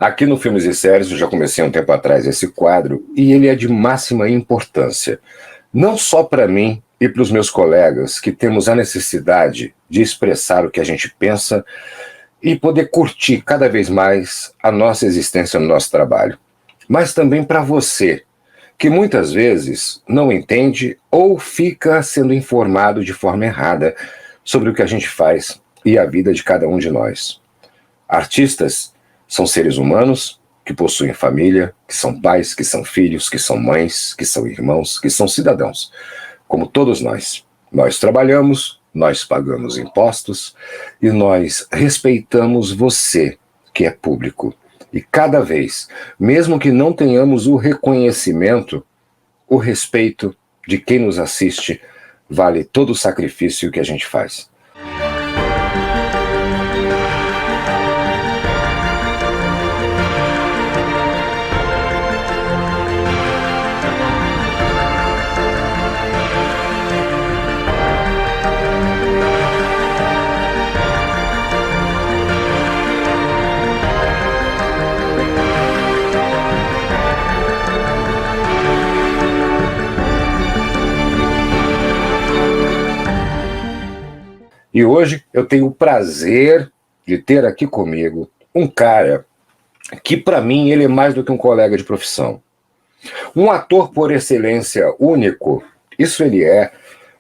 Aqui no Filmes e Séries, eu já comecei um tempo atrás esse quadro, e ele é de máxima importância. Não só para mim e para os meus colegas, que temos a necessidade de expressar o que a gente pensa e poder curtir cada vez mais a nossa existência no nosso trabalho, mas também para você, que muitas vezes não entende ou fica sendo informado de forma errada sobre o que a gente faz e a vida de cada um de nós. Artistas são seres humanos que possuem família, que são pais, que são filhos, que são mães, que são irmãos, que são cidadãos, como todos nós. Nós trabalhamos, nós pagamos impostos e nós respeitamos você, que é público. E cada vez, mesmo que não tenhamos o reconhecimento, o respeito de quem nos assiste vale todo o sacrifício que a gente faz. E hoje eu tenho o prazer de ter aqui comigo um cara que, para mim, ele é mais do que um colega de profissão. Um ator por excelência único, isso ele é,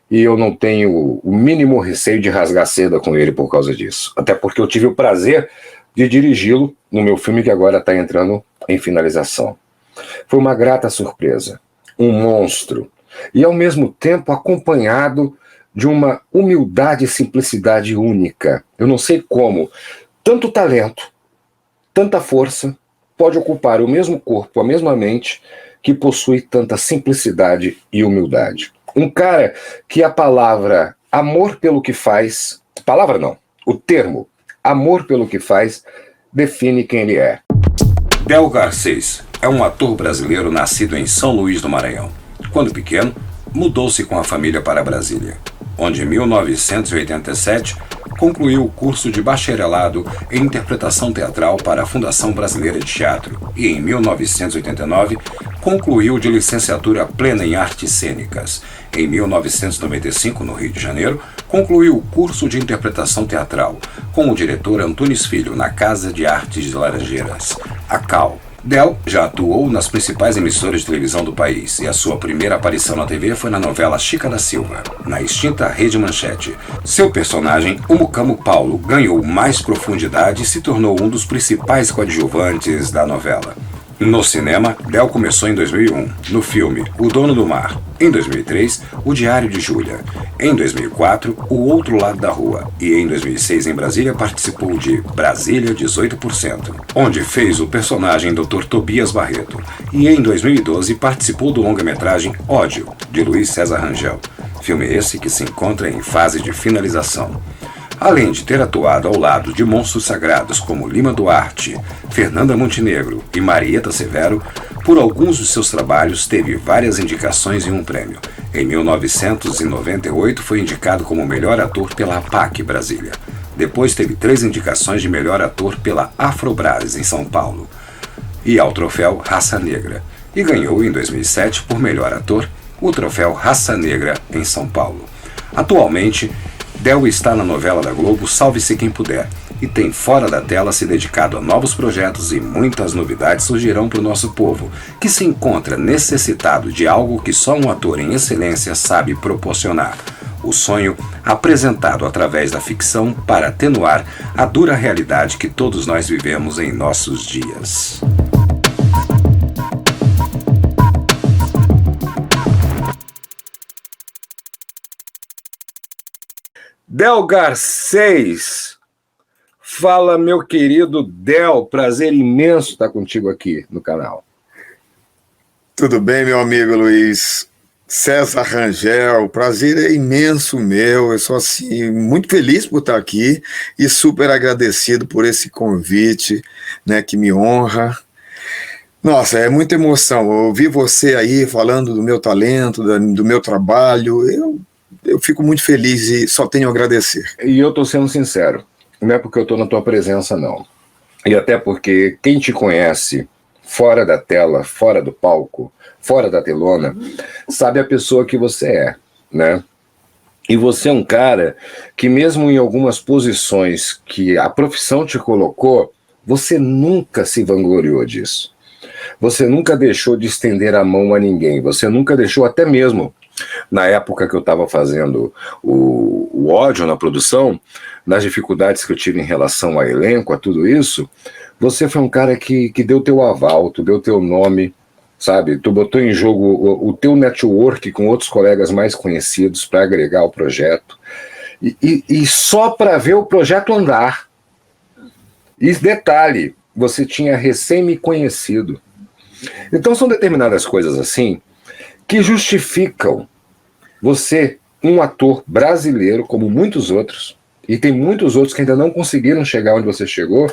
e eu não tenho o mínimo receio de rasgar seda com ele por causa disso. Até porque eu tive o prazer de dirigi-lo no meu filme que agora está entrando em finalização. Foi uma grata surpresa, um monstro, e ao mesmo tempo acompanhado de uma humildade e simplicidade única. Eu não sei como tanto talento, tanta força pode ocupar o mesmo corpo, a mesma mente, que possui tanta simplicidade e humildade. Um cara que a palavra amor pelo que faz, palavra não, o termo amor pelo que faz, define quem ele é. Del Garcês é um ator brasileiro nascido em São Luís do Maranhão. Quando pequeno, mudou-se com a família para Brasília, onde em 1987 concluiu o curso de bacharelado em interpretação teatral para a Fundação Brasileira de Teatro e em 1989 concluiu de licenciatura plena em artes cênicas. Em 1995, no Rio de Janeiro, concluiu o curso de interpretação teatral com o diretor Antunes Filho na Casa de Artes de Laranjeiras, a CAL. Del já atuou nas principais emissoras de televisão do país e a sua primeira aparição na TV foi na novela Chica da Silva, na extinta Rede Manchete. Seu personagem, o Mucamo Paulo, ganhou mais profundidade e se tornou um dos principais coadjuvantes da novela. No cinema, Del começou em 2001, no filme O Dono do Mar. Em 2003, O Diário de Júlia. Em 2004, O Outro Lado da Rua. E em 2006, em Brasília, participou de Brasília 18%, onde fez o personagem Dr. Tobias Barreto. E em 2012, participou do longa-metragem Ódio, de Luiz César Rangel. Filme esse que se encontra em fase de finalização. Além de ter atuado ao lado de monstros sagrados como Lima Duarte, Fernanda Montenegro e Marieta Severo, por alguns dos seus trabalhos teve várias indicações e um prêmio. Em 1998 foi indicado como melhor ator pela APAC Brasília. Depois teve 3 indicações de melhor ator pela Afrobras em São Paulo e ao troféu Raça Negra. E ganhou em 2007 por melhor ator o troféu Raça Negra em São Paulo. Atualmente, Del está na novela da Globo Salve-se Quem Puder e tem fora da tela se dedicado a novos projetos e muitas novidades surgirão para o nosso povo, que se encontra necessitado de algo que só um ator em excelência sabe proporcionar. O sonho apresentado através da ficção para atenuar a dura realidade que todos nós vivemos em nossos dias. Del Garcês, fala meu querido Del, prazer imenso estar contigo aqui no canal. Tudo bem, meu amigo Luiz César Rangel, prazer é imenso meu, eu sou assim, muito feliz por estar aqui e super agradecido por esse convite, né, que me honra. Nossa, é muita emoção, ouvir você aí falando do meu talento, do meu trabalho, eu fico muito feliz e só tenho a agradecer. E eu estou sendo sincero, não é porque eu estou na tua presença, não. E até porque quem te conhece fora da tela, fora do palco, fora da telona, sabe a pessoa que você é, né? E você é um cara que mesmo em algumas posições que a profissão te colocou, você nunca se vangloriou disso. Você nunca deixou de estender a mão a ninguém. Você nunca deixou, até mesmo na época que eu estava fazendo o áudio na produção, nas dificuldades que eu tive em relação a elenco, a tudo isso, você foi um cara que deu teu aval, tu deu teu nome, sabe? Tu botou em jogo o teu network com outros colegas mais conhecidos para agregar o projeto. E só para ver o projeto andar. E detalhe, você tinha recém me conhecido. Então são determinadas coisas assim que justificam você, um ator brasileiro, como muitos outros, e tem muitos outros que ainda não conseguiram chegar onde você chegou,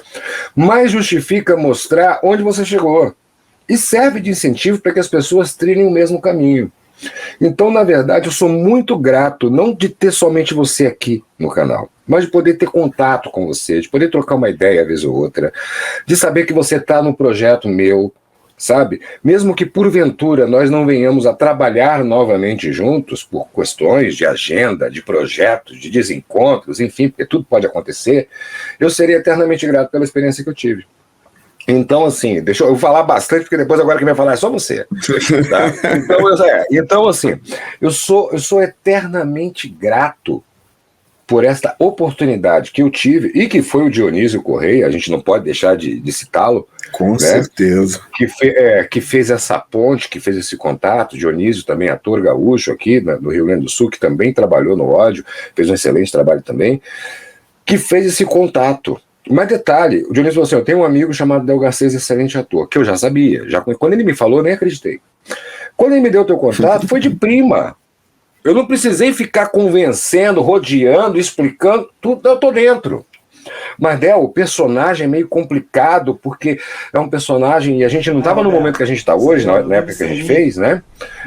mas justifica mostrar onde você chegou. E serve de incentivo para que as pessoas trilhem o mesmo caminho. Então, na verdade, eu sou muito grato, não de ter somente você aqui no canal, mas de poder ter contato com você, de poder trocar uma ideia, às vezes ou outra, de saber que você está no projeto meu, sabe? Mesmo que porventura nós não venhamos a trabalhar novamente juntos por questões de agenda, de projetos, de desencontros, enfim, porque tudo pode acontecer, eu seria eternamente grato pela experiência que eu tive. Então, assim, deixa eu falar bastante, porque depois agora quem vai falar é só você. Tá? Então, assim, eu sou eternamente grato por esta oportunidade que eu tive, e que foi o Dionísio Correia, a gente não pode deixar de citá-lo. Com né? certeza. Que fez essa ponte, que fez esse contato. Dionísio também, ator gaúcho aqui no Rio Grande do Sul, que também trabalhou no áudio, fez um excelente trabalho também, que fez esse contato. Mas detalhe, o Dionísio falou assim, eu tenho um amigo chamado Del Garcês, excelente ator, que eu já sabia. Quando ele me falou, eu nem acreditei. Quando ele me deu o teu contato, foi de prima. Eu não precisei ficar convencendo, rodeando, explicando, tudo, eu tô dentro. Mas, Del, o personagem é meio complicado, porque é um personagem, e a gente não estava no momento que a gente está hoje, na época que a gente fez, né?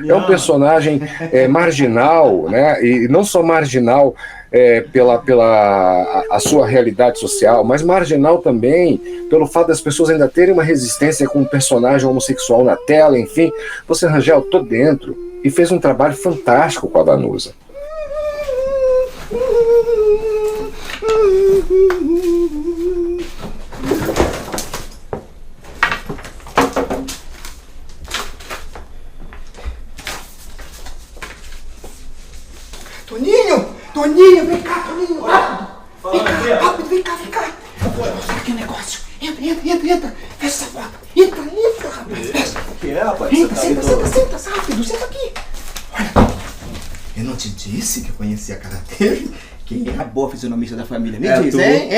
É um personagem marginal, né? E não só marginal pela a sua realidade social, mas marginal também pelo fato das pessoas ainda terem uma resistência com um personagem homossexual na tela, enfim. Você, Rangel, tô dentro, e fez um trabalho fantástico com a Vanusa. Toninho, vem cá, Toninho, rápido! Vem cá, rápido, vem cá! Olha aqui o negócio! Entra! Fecha essa porta! Entra, rapaz! Fecha! O que é, rapaz? Entra, senta, rápido, senta aqui! Olha, eu não te disse que eu conhecia a cara dele? Quem é a boa fisionomista da família? Me diz, tu? hein?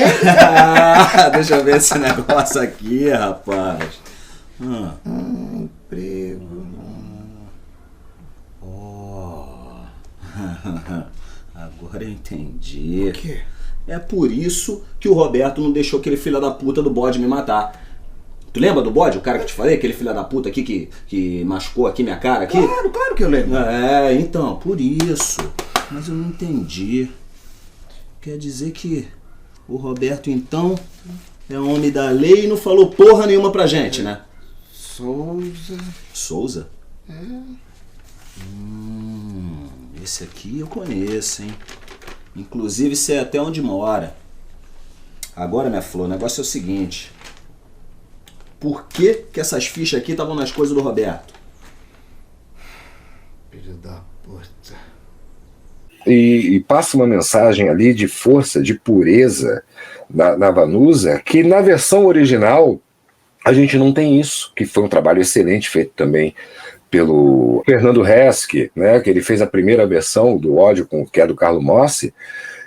Deixa eu ver esse negócio aqui, rapaz. Emprego. Agora eu entendi. O quê? É por isso que o Roberto não deixou aquele filho da puta do bode me matar. Tu lembra do bode? O cara que te falei? Aquele filho da puta aqui que machucou aqui minha cara aqui? Claro que eu lembro. Então, por isso. Mas eu não entendi. Quer dizer que o Roberto, então, é homem da lei e não falou porra nenhuma pra gente, né? Souza? Esse aqui eu conheço, hein? Inclusive, sei até onde mora. Agora, minha flor, o negócio é o seguinte. Por que essas fichas aqui estavam nas coisas do Roberto? Filho da puta. E passa uma mensagem ali de força, de pureza na Vanusa, que na versão original a gente não tem isso, que foi um trabalho excelente feito também pelo Fernando Hesque, né, que ele fez a primeira versão do áudio, que é do Carlo Mossi,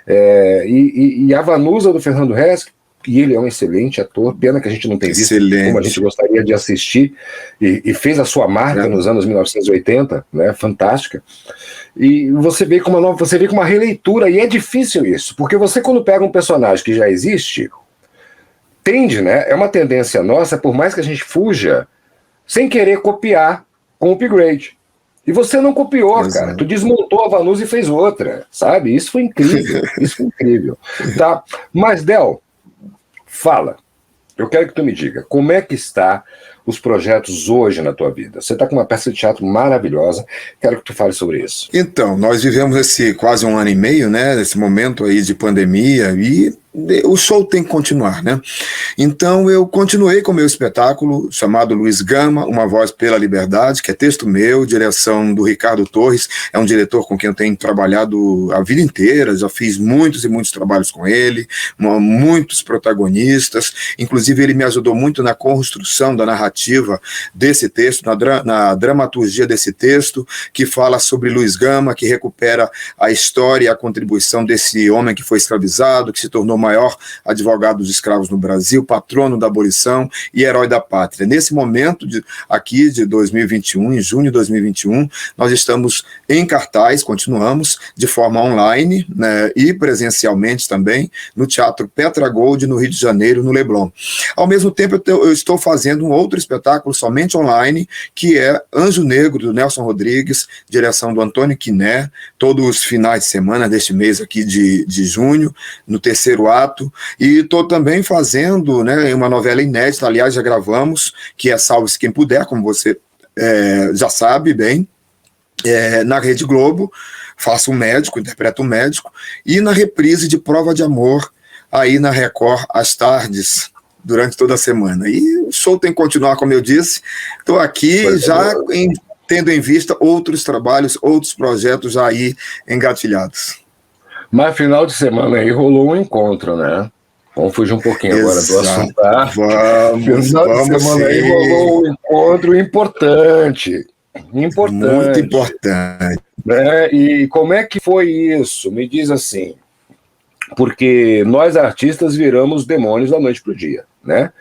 e a Vanusa do Fernando Hesque, e ele é um excelente ator, pena que a gente não tem visto como a gente gostaria de assistir, e fez a sua marca nos anos 1980, né, fantástica, e você vê com uma releitura, e é difícil isso, porque você quando pega um personagem que já existe, tende, né, é uma tendência nossa, por mais que a gente fuja, sem querer copiar com upgrade. E você não copiou, cara. Tu desmontou a Vanusa e fez outra, sabe? Isso foi incrível. Tá? Mas, Del, fala. eu quero que tu me diga, como é que está os projetos hoje na tua vida? Você está com uma peça de teatro maravilhosa, quero que tu fale sobre isso. Então, nós vivemos esse quase 1 ano e meio, né, esse momento aí de pandemia, e o show tem que continuar, né? Então eu continuei com o meu espetáculo chamado Luiz Gama, Uma Voz pela Liberdade, que é texto meu, direção do Ricardo Torres, é um diretor com quem eu tenho trabalhado a vida inteira, já fiz muitos e muitos trabalhos com ele, muitos protagonistas, inclusive ele me ajudou muito na construção da narrativa desse texto, na dramaturgia desse texto, que fala sobre Luiz Gama, que recupera a história e a contribuição desse homem que foi escravizado, que se tornou maior advogado dos escravos no Brasil, patrono da abolição e herói da pátria. Nesse momento aqui de 2021, em junho de 2021, nós estamos em cartaz, continuamos de forma online, né, e presencialmente também no Teatro Petra Gold, no Rio de Janeiro, no Leblon. Ao mesmo tempo, eu estou fazendo um outro espetáculo somente online, que é Anjo Negro, do Nelson Rodrigues, direção do Antônio Quiné, todos os finais de semana deste mês aqui de junho, no terceiro ato, e estou também fazendo, né, uma novela inédita, aliás, já gravamos, que é Salve-se Quem Puder, como você já sabe bem, na Rede Globo, faço um médico, interpreto um médico, e na reprise de Prova de Amor, aí na Record, às tardes, durante toda a semana. E o show tem que continuar, como eu disse, estou aqui tendo em vista outros trabalhos, outros projetos já aí engatilhados. Mas final de semana aí rolou um encontro, né? Vamos fugir um pouquinho agora do assunto, tá? Final de semana aí rolou um encontro importante. Muito importante. Né? E como é que foi isso? Me diz assim. Porque nós artistas viramos demônios da noite pro dia, né?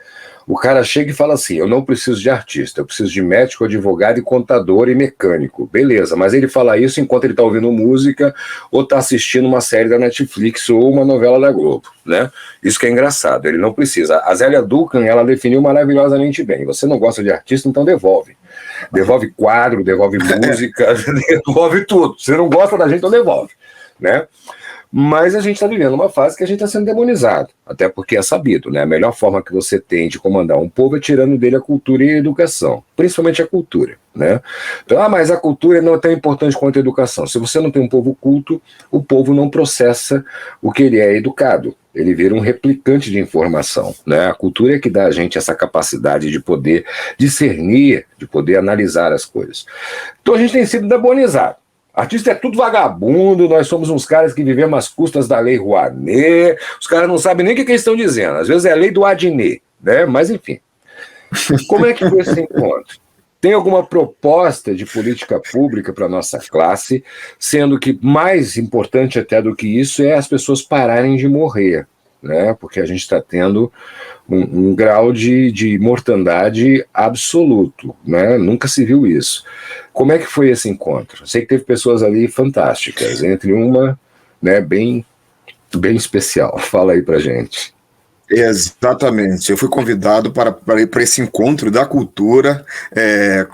O cara chega e fala assim, eu não preciso de artista, eu preciso de médico, advogado e contador e mecânico. Beleza, mas ele fala isso enquanto ele está ouvindo música ou está assistindo uma série da Netflix ou uma novela da Globo, né? Isso que é engraçado, ele não precisa. A Zélia Duncan, ela definiu maravilhosamente bem, você não gosta de artista, então devolve. Devolve quadro, devolve música, devolve tudo. Você não gosta da gente, então devolve, né? Mas a gente está vivendo uma fase que a gente está sendo demonizado, até porque é sabido, né? A melhor forma que você tem de comandar um povo é tirando dele a cultura e a educação, principalmente a cultura, né? Então, mas a cultura não é tão importante quanto a educação. Se você não tem um povo culto, o povo não processa o que ele é educado. Ele vira um replicante de informação, né? A cultura é que dá a gente essa capacidade de poder discernir, de poder analisar as coisas. Então a gente tem sido demonizado. Artista é tudo vagabundo, nós somos uns caras que vivemos às custas da lei Rouanet, os caras não sabem nem o que eles estão dizendo, às vezes é a lei do Adnet, né? Mas enfim. Como é que foi esse encontro? Tem alguma proposta de política pública para a nossa classe, sendo que mais importante até do que isso é as pessoas pararem de morrer, né? Porque a gente está tendo um grau de mortandade absoluto, né? Nunca se viu isso. Como é que foi esse encontro? Sei que teve pessoas ali fantásticas, entre uma, né, bem especial. Fala aí pra gente. Exatamente, eu fui convidado para ir para esse encontro da cultura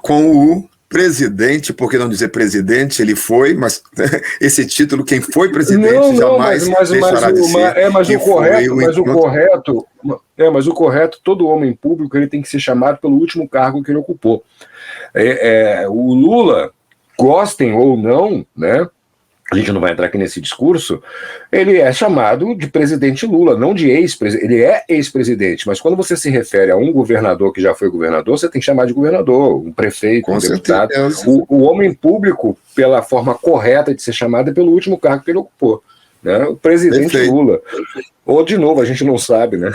com o presidente, por que não dizer presidente, ele foi, mas esse título, quem foi presidente jamais deixará de ser. Mas o correto, todo homem público ele tem que ser chamado pelo último cargo que ele ocupou. O Lula, gostem ou não, né? A gente não vai entrar aqui nesse discurso, ele é chamado de presidente Lula, não de ex-presidente. Ele é ex-presidente, mas quando você se refere a um governador que já foi governador, você tem que chamar de governador, um prefeito, um deputado. O homem público, pela forma correta de ser chamado, é pelo último cargo que ele ocupou, né? O presidente Lula. Ou, de novo, a gente não sabe, né?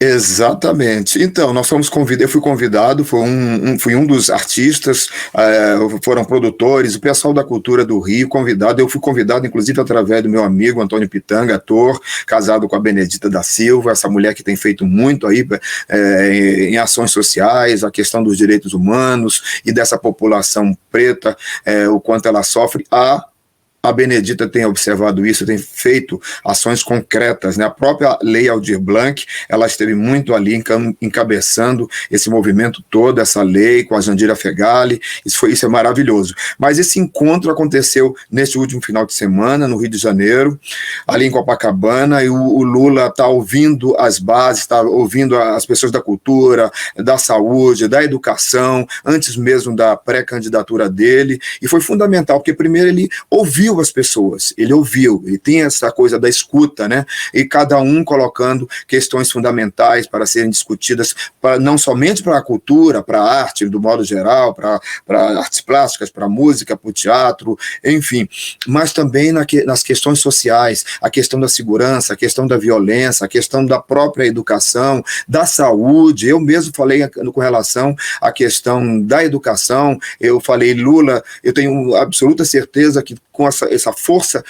Exatamente. Então, nós fomos convidados, eu fui convidado, fui um dos artistas, foram produtores, o pessoal da cultura do Rio convidado, eu fui convidado inclusive através do meu amigo Antônio Pitanga, ator, casado com a Benedita da Silva, essa mulher que tem feito muito aí em ações sociais, a questão dos direitos humanos e dessa população preta, o quanto ela sofre. a Benedita tem observado isso, tem feito ações concretas, né? A própria Lei Aldir Blanc, ela esteve muito ali encabeçando esse movimento todo, essa lei com a Jandira Fegali, isso é maravilhoso. Mas esse encontro aconteceu neste último final de semana, no Rio de Janeiro, ali em Copacabana, e o Lula está ouvindo as bases, está ouvindo as pessoas da cultura, da saúde, da educação, antes mesmo da pré-candidatura dele, e foi fundamental, porque primeiro ele ouviu as pessoas, ele tem essa coisa da escuta, né? E cada um colocando questões fundamentais para serem discutidas, não somente para a cultura, para a arte, do modo geral, para artes plásticas, para a música, para o teatro, enfim, mas também nas questões sociais, a questão da segurança, a questão da violência, a questão da própria educação, da saúde. Eu mesmo falei com relação à questão da educação, eu falei, Lula, eu tenho absoluta certeza que com essa força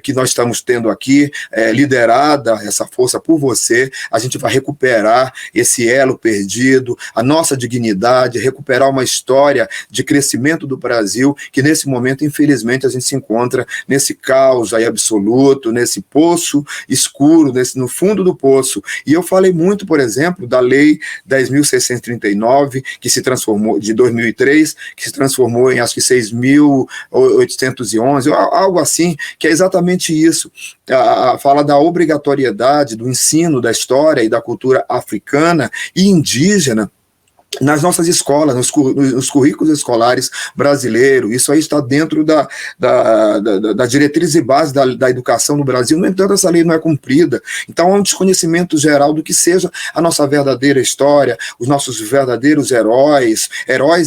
que nós estamos tendo aqui, liderada, essa força por você, a gente vai recuperar esse elo perdido, a nossa dignidade, recuperar uma história de crescimento do Brasil, que nesse momento, infelizmente, a gente se encontra nesse caos aí absoluto, nesse poço escuro, no fundo do poço. E eu falei muito, por exemplo, da Lei 10.639, que se transformou, de 2003, que se transformou em, acho que, 6.811, algo assim, que é exatamente isso, fala da obrigatoriedade do ensino da história e da cultura africana e indígena nas nossas escolas, nos currículos escolares brasileiros. Isso aí está dentro da diretriz e base da educação no Brasil. No entanto, essa lei não é cumprida. Então, há um desconhecimento geral do que seja a nossa verdadeira história, os nossos verdadeiros heróis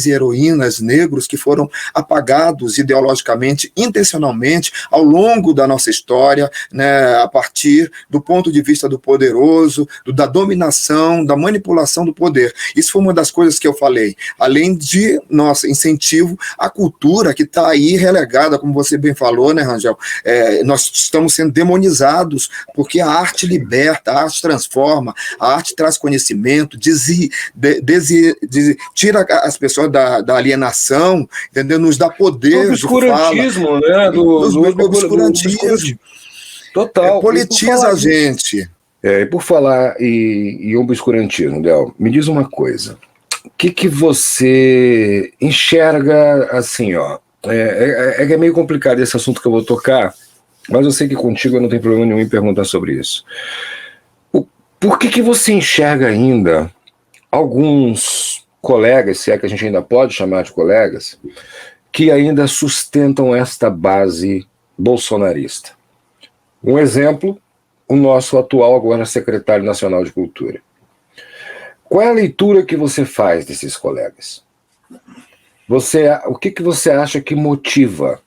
e heroínas negros que foram apagados ideologicamente, intencionalmente, ao longo da nossa história, né, a partir do ponto de vista do poderoso, da dominação, da manipulação do poder. Isso foi uma das coisas que eu falei, além de nosso incentivo à cultura que está aí relegada, como você bem falou, né, Rangel? Nós estamos sendo demonizados porque a arte liberta, a arte transforma, a arte traz conhecimento, tira as pessoas da alienação, entendeu? Nos dá poder. Do obscurantismo, né? Do obscurantismo. Total. Politiza a gente. E por falar em obscurantismo, Del, me diz uma coisa. O que você enxerga assim, ó? É meio complicado esse assunto que eu vou tocar, mas eu sei que contigo eu não tenho problema nenhum em perguntar sobre isso. Por que você enxerga ainda alguns colegas, se é que a gente ainda pode chamar de colegas, que ainda sustentam esta base bolsonarista? Um exemplo, o nosso atual agora secretário nacional de Cultura. Qual é a leitura que você faz desses colegas? O que você acha que motiva?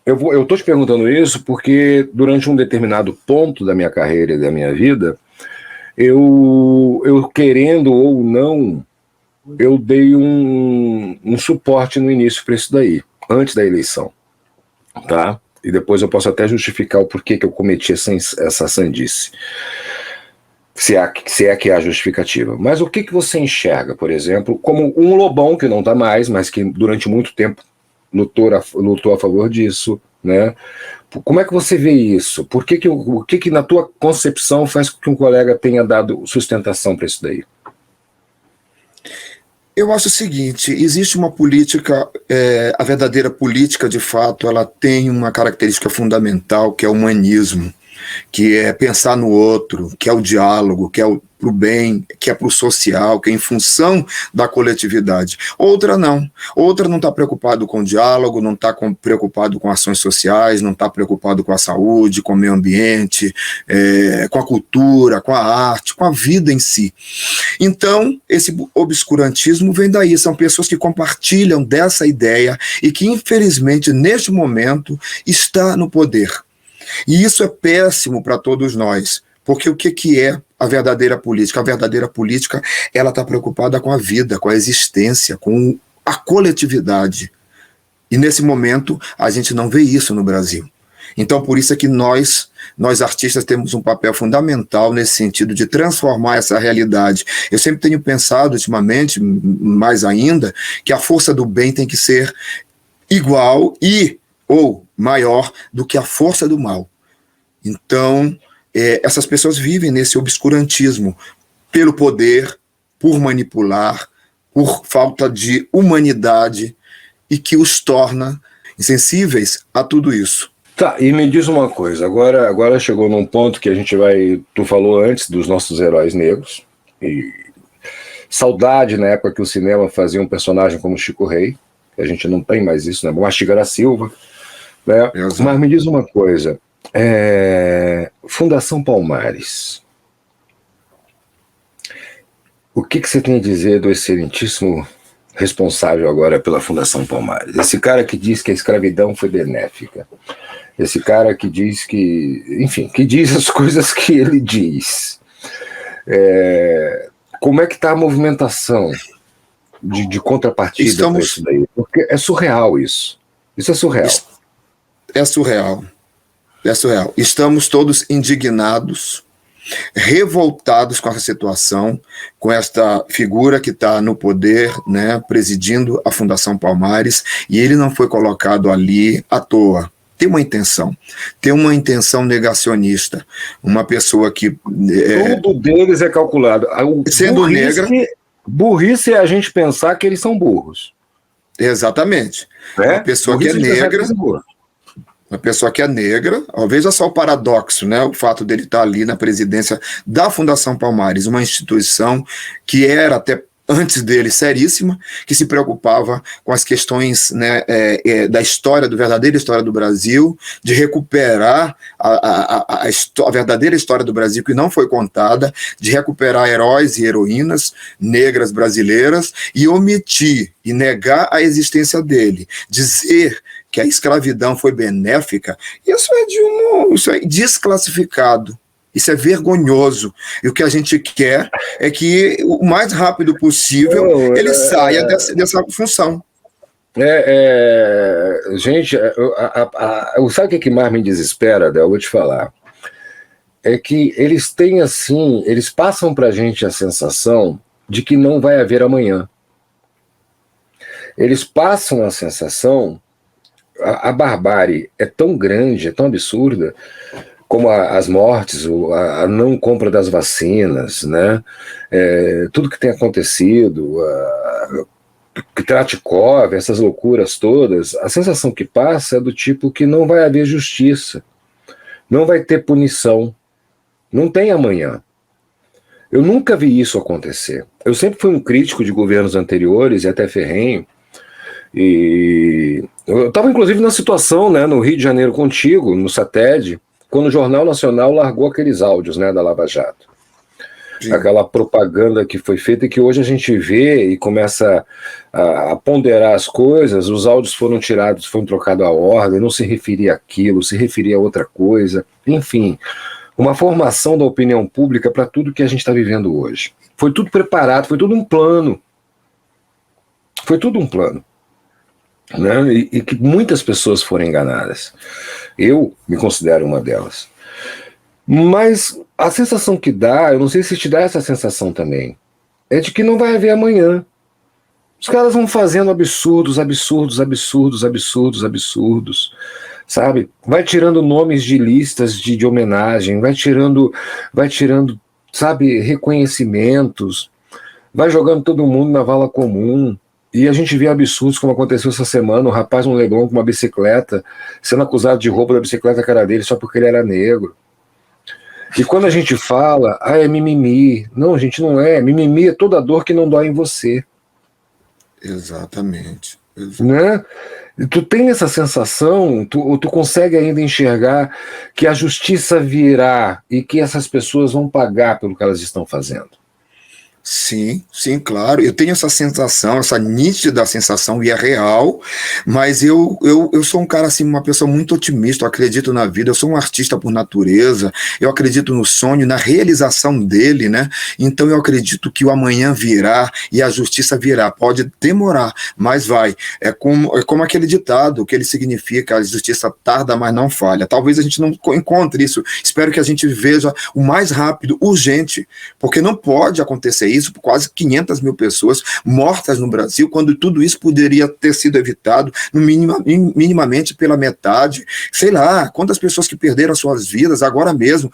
Eu estou te perguntando isso porque durante um determinado ponto da minha carreira e da minha vida, eu querendo ou não, eu dei um suporte no início para isso daí, antes da eleição, tá? E depois eu posso até justificar o porquê que eu cometi essa sandice. Se é que há justificativa. Mas o que você enxerga, por exemplo, como um Lobão, que não está mais, mas que durante muito tempo lutou a favor disso, né? Como é que você vê isso? O que na tua concepção faz com que um colega tenha dado sustentação para isso daí? Eu acho o seguinte, existe uma política, a verdadeira política, de fato, ela tem uma característica fundamental, que é o humanismo, que é pensar no outro, que é o diálogo, que é para o bem, que é para o social, que é em função da coletividade. Outra não está preocupado com o diálogo, não está preocupado com ações sociais, não está preocupado com a saúde, com o meio ambiente, com a cultura, com a arte, com a vida em si. Então, esse obscurantismo vem daí, são pessoas que compartilham dessa ideia e que, infelizmente, neste momento, está no poder. E isso é péssimo para todos nós, porque o que é a verdadeira política? A verdadeira política, ela está preocupada com a vida, com a existência, com a coletividade. E nesse momento, a gente não vê isso no Brasil. Então, por isso é que nós artistas temos um papel fundamental nesse sentido de transformar essa realidade. Eu sempre tenho pensado, ultimamente, mais ainda, que a força do bem tem que ser igual ou maior do que a força do mal. Então, essas pessoas vivem nesse obscurantismo pelo poder, por manipular, por falta de humanidade, e que os torna insensíveis a tudo isso. Tá, e me diz uma coisa, agora chegou num ponto que a gente vai, tu falou antes dos nossos heróis negros, e saudade na época que o cinema fazia um personagem como Chico Rei, que a gente não tem mais isso, né? Mastiga da Silva, né? Mas me diz uma coisa, Fundação Palmares, o que você tem a dizer do excelentíssimo responsável agora pela Fundação Palmares? Esse cara que diz que a escravidão foi benéfica, esse cara que diz que, enfim, que diz as coisas que ele diz. Como é que está a movimentação de contrapartida para isso daí? Porque é surreal isso. Isso é surreal. É surreal. É surreal. Estamos todos indignados, revoltados com essa situação, com esta figura que está no poder, né, presidindo a Fundação Palmares, e ele não foi colocado ali à toa. Tem uma intenção negacionista, uma pessoa que... Tudo deles é calculado. Sendo negra... Burrice é a gente pensar que eles são burros. Exatamente. Uma pessoa que é negra... Uma pessoa que é negra, veja só o paradoxo, né? O fato dele estar ali na presidência da Fundação Palmares, uma instituição que era até antes dele seríssima, que se preocupava com as questões, né, da história, verdadeira história do Brasil, de recuperar a verdadeira história do Brasil que não foi contada, de recuperar heróis e heroínas negras brasileiras e omitir e negar a existência dele, dizer que a escravidão foi benéfica, isso é desclassificado. Isso é vergonhoso. E o que a gente quer é que, o mais rápido possível, ele saia dessa função. Gente, sabe o que mais me desespera, Del? Eu vou te falar. É que eles têm assim, eles passam pra gente a sensação de que não vai haver amanhã. Eles passam a sensação, a barbárie é tão grande, é tão absurda, como as mortes, a não compra das vacinas, né? Tudo que tem acontecido, Kratkov, essas loucuras todas, a sensação que passa é do tipo que não vai haver justiça, não vai ter punição, não tem amanhã. Eu nunca vi isso acontecer. Eu sempre fui um crítico de governos anteriores e até ferrenho, e eu estava inclusive na situação, né, no Rio de Janeiro contigo, no SATED, quando o Jornal Nacional largou aqueles áudios, né, da Lava Jato. Sim. Aquela propaganda que foi feita e que hoje a gente vê e começa a ponderar as coisas, os áudios foram tirados, foram trocados a ordem, não se referia àquilo, se referia a outra coisa, enfim, uma formação da opinião pública para tudo que a gente está vivendo hoje. Foi tudo preparado, foi tudo um plano. Foi tudo um plano. Né? E que muitas pessoas foram enganadas. Eu me considero uma delas. Mas a sensação que dá, eu não sei se te dá essa sensação também, é de que não vai haver amanhã. Os caras vão fazendo absurdos, sabe? Vai tirando nomes de listas de homenagem, vai tirando, sabe, reconhecimentos, vai jogando todo mundo na vala comum. E a gente vê absurdos como aconteceu essa semana, um rapaz no Leblon com uma bicicleta, sendo acusado de roubo da bicicleta cara dele só porque ele era negro. E quando a gente fala, é mimimi. Não, gente, não é. Mimimi é toda a dor que não dói em você. Exatamente. Né? E tu tem essa sensação, tu consegue ainda enxergar que a justiça virá e que essas pessoas vão pagar pelo que elas estão fazendo. Sim, claro. Eu tenho essa sensação, essa nítida sensação, e é real, mas eu sou um cara, assim, uma pessoa muito otimista, eu acredito na vida, eu sou um artista por natureza, eu acredito no sonho, na realização dele, né? Então eu acredito que o amanhã virá e a justiça virá. Pode demorar, mas vai. É como aquele ditado, que ele significa: a justiça tarda, mas não falha. Talvez a gente não encontre isso. Espero que a gente veja o mais rápido, urgente, porque não pode acontecer isso isso, quase 500 mil pessoas mortas no Brasil, quando tudo isso poderia ter sido evitado minimamente pela metade. Sei lá, quantas pessoas que perderam as suas vidas agora mesmo,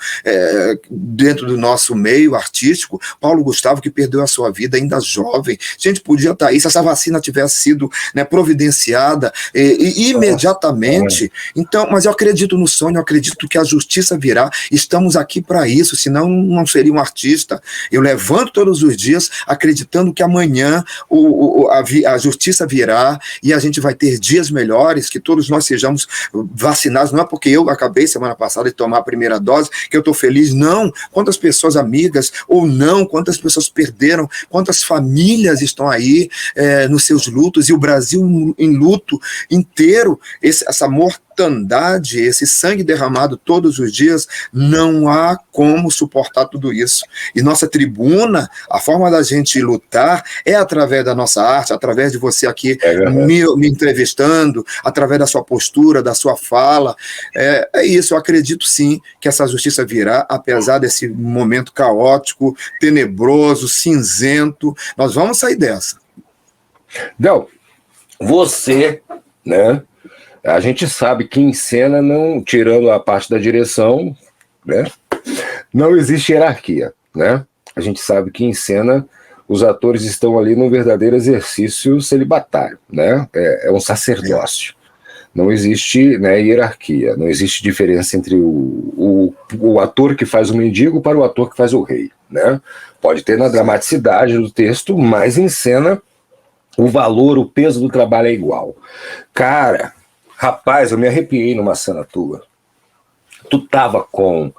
dentro do nosso meio artístico, Paulo Gustavo, que perdeu a sua vida ainda jovem. Gente, podia estar aí, se essa vacina tivesse sido, né, providenciada imediatamente. Então, mas eu acredito no sonho, eu acredito que a justiça virá, estamos aqui para isso, senão não seria um artista. Eu levanto todos os dias acreditando que amanhã a justiça virá e a gente vai ter dias melhores, que todos nós sejamos vacinados. Não é porque eu acabei semana passada de tomar a primeira dose que eu estou feliz, não. Quantas pessoas amigas ou não, quantas pessoas perderam, quantas famílias estão aí nos seus lutos, e o Brasil em luto inteiro, essa mortandade, esse sangue derramado todos os dias, não há como suportar tudo isso. E nossa tribuna, a forma da gente lutar é através da nossa arte, através de você aqui me entrevistando, através da sua postura, da sua fala. É isso, eu acredito sim que essa justiça virá, apesar desse momento caótico, tenebroso, cinzento. Nós vamos sair dessa. Del, você, né? A gente sabe que em cena, não, tirando a parte da direção, né, não existe hierarquia, né? A gente sabe que em cena os atores estão ali num verdadeiro exercício celibatário, né? É um sacerdócio. Não existe, né, hierarquia, não existe diferença entre o ator que faz o mendigo para o ator que faz o rei, né? Pode ter na dramaticidade do texto, mas em cena o valor, o peso do trabalho é igual. Cara, rapaz, eu me arrepiei numa cena tua. Tu tava com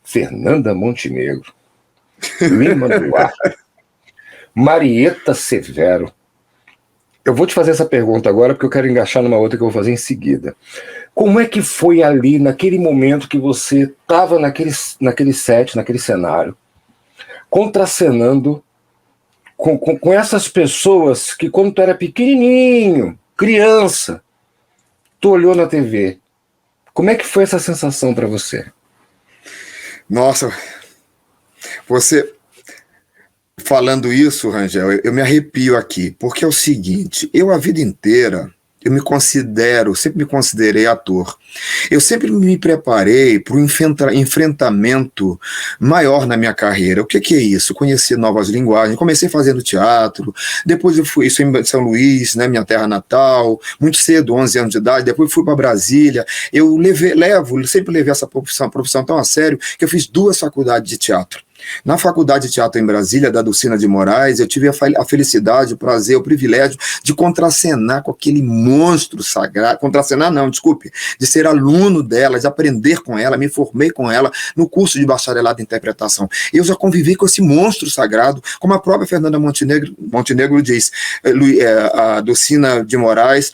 Fernanda Montenegro, Lima Duarte, Marieta Severo. Eu vou te fazer essa pergunta agora porque eu quero engaixar numa outra que eu vou fazer em seguida. Como é que foi ali, naquele momento que você estava naquele set, naquele cenário, contracenando com essas pessoas que, quando tu era pequenininho, criança, tu olhou na TV? Como é que foi essa sensação para você? Nossa, você falando isso, Rangel, eu me arrepio aqui, porque é o seguinte, eu a vida inteira, sempre me considerei ator. Eu sempre me preparei para um enfrentamento maior na minha carreira. O que é isso? Conheci novas linguagens, comecei fazendo teatro, depois eu fui, isso em São Luís, né, minha terra natal, muito cedo, 11 anos de idade, depois fui para Brasília. Eu sempre levei essa profissão tão a sério que eu fiz 2 faculdades de teatro. Na Faculdade de Teatro em Brasília, da Dulcina de Moraes, eu tive a felicidade, o prazer, o privilégio de contracenar com aquele monstro sagrado, de ser aluno dela, de aprender com ela, me formei com ela no curso de bacharelado em interpretação. Eu já convivi com esse monstro sagrado, como a própria Fernanda Montenegro diz, a Dulcina de Moraes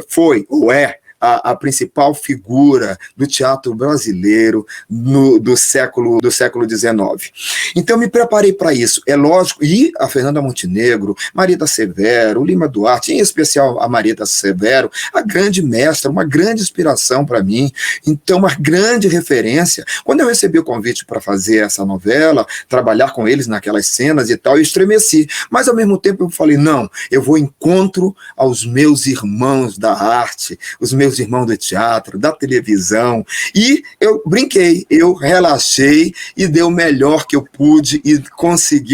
foi, ou é, a principal figura do teatro brasileiro do século XIX. Então, me preparei para isso, é lógico, e a Fernanda Montenegro, Marieta Severo, Lima Duarte, em especial a Marieta Severo, a grande mestra, uma grande inspiração para mim, então, uma grande referência. Quando eu recebi o convite para fazer essa novela, trabalhar com eles naquelas cenas e tal, eu estremeci, mas ao mesmo tempo eu falei, não, eu vou encontro aos meus irmãos da arte, os meus irmãos do teatro, da televisão, e eu brinquei, eu relaxei e dei o melhor que eu pude e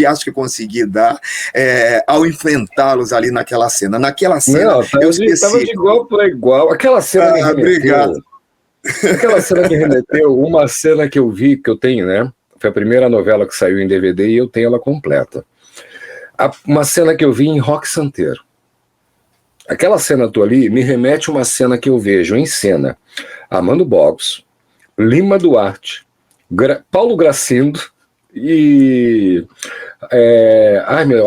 acho que consegui dar ao enfrentá-los ali naquela cena. Naquela cena, eu estava de igual para igual. Aquela cena que remeteu, obrigado. Aquela cena que remeteu, uma cena que eu vi, que eu tenho, né? Foi a primeira novela que saiu em DVD e eu tenho ela completa. Uma cena que eu vi em Roque Santeiro. Aquela cena tua ali me remete a uma cena que eu vejo em cena. Armando Bogos, Lima Duarte, Paulo Gracindo e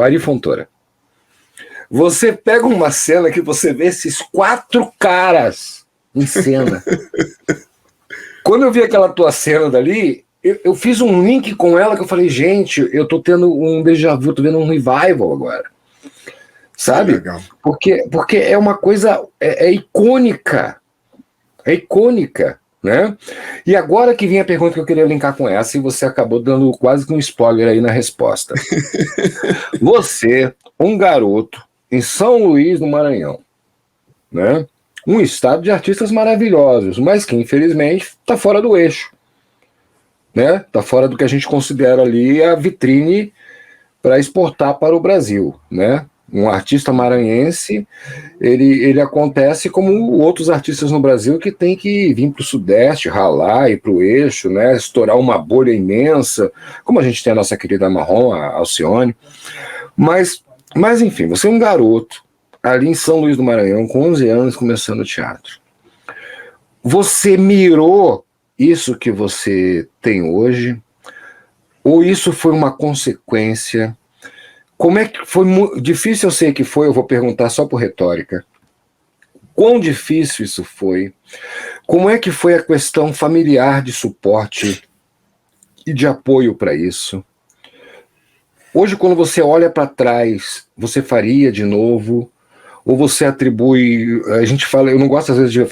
Ari Fontoura. Você pega uma cena que você vê esses 4 caras em cena. Quando eu vi aquela tua cena dali, eu fiz um link com ela que eu falei, gente, eu tô tendo um déjà vu, tô vendo um revival agora. Sabe? Porque é uma coisa, é icônica. É icônica, né? E agora que vem a pergunta que eu queria linkar com essa, e você acabou dando quase que um spoiler aí na resposta. Você, um garoto em São Luís do Maranhão, né? Um estado de artistas maravilhosos, mas que infelizmente está fora do eixo, né? Está fora do que a gente considera ali a vitrine para exportar para o Brasil, né? Um artista maranhense, ele acontece como outros artistas no Brasil que tem que vir para o Sudeste, ralar, ir para o eixo, né? Estourar uma bolha imensa, como a gente tem a nossa querida Marrom, a Alcione. Mas enfim, você é um garoto ali em São Luís do Maranhão, com 11 anos, começando o teatro. Você mirou isso que você tem hoje? Ou isso foi uma consequência? Como é que foi? Difícil eu sei que foi, eu vou perguntar só por retórica. Quão difícil isso foi? Como é que foi a questão familiar de suporte e de apoio para isso? Hoje, quando você olha para trás, você faria de novo? Ou você atribui, a gente fala, eu não gosto às vezes de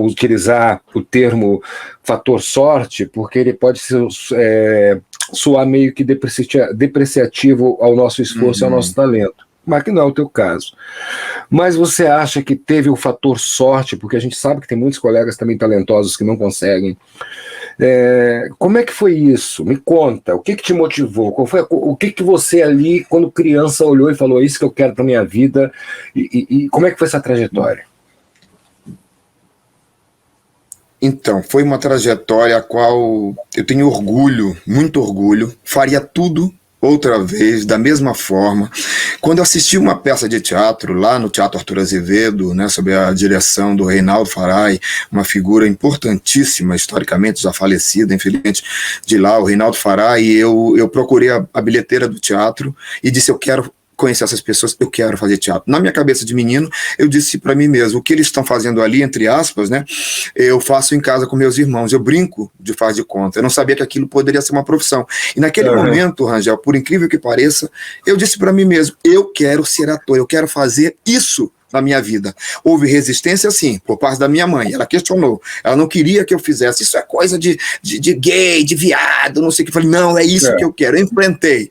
utilizar o termo fator sorte, porque ele pode soar meio que depreciativo ao nosso esforço e ao nosso talento, mas que não é o teu caso. Mas você acha que teve o fator sorte, porque a gente sabe que tem muitos colegas também talentosos que não conseguem. Como é que foi isso? Me conta, o que te motivou? O que você ali, quando criança, olhou e falou, é isso que eu quero para minha vida, e como é que foi essa trajetória? Então, foi uma trajetória a qual eu tenho orgulho, muito orgulho, faria tudo outra vez, da mesma forma. Quando eu assisti uma peça de teatro lá no Teatro Arthur Azevedo, né, sob a direção do Reinaldo Farai, uma figura importantíssima, historicamente já falecida, infelizmente, de lá, o Reinaldo Farai, e eu procurei a bilheteira do teatro e disse, eu quero conhecer essas pessoas, eu quero fazer teatro. Na minha cabeça de menino, eu disse para mim mesmo, o que eles estão fazendo ali, entre aspas, né, eu faço em casa com meus irmãos, eu brinco de faz de conta, eu não sabia que aquilo poderia ser uma profissão. E naquele momento, Rangel, por incrível que pareça, eu disse para mim mesmo, eu quero ser ator, eu quero fazer isso na minha vida. Houve resistência, sim, por parte da minha mãe. Ela questionou. Ela não queria que eu fizesse. Isso é coisa de gay, de viado, não sei o que. Eu falei, não, é isso que eu quero. Eu enfrentei.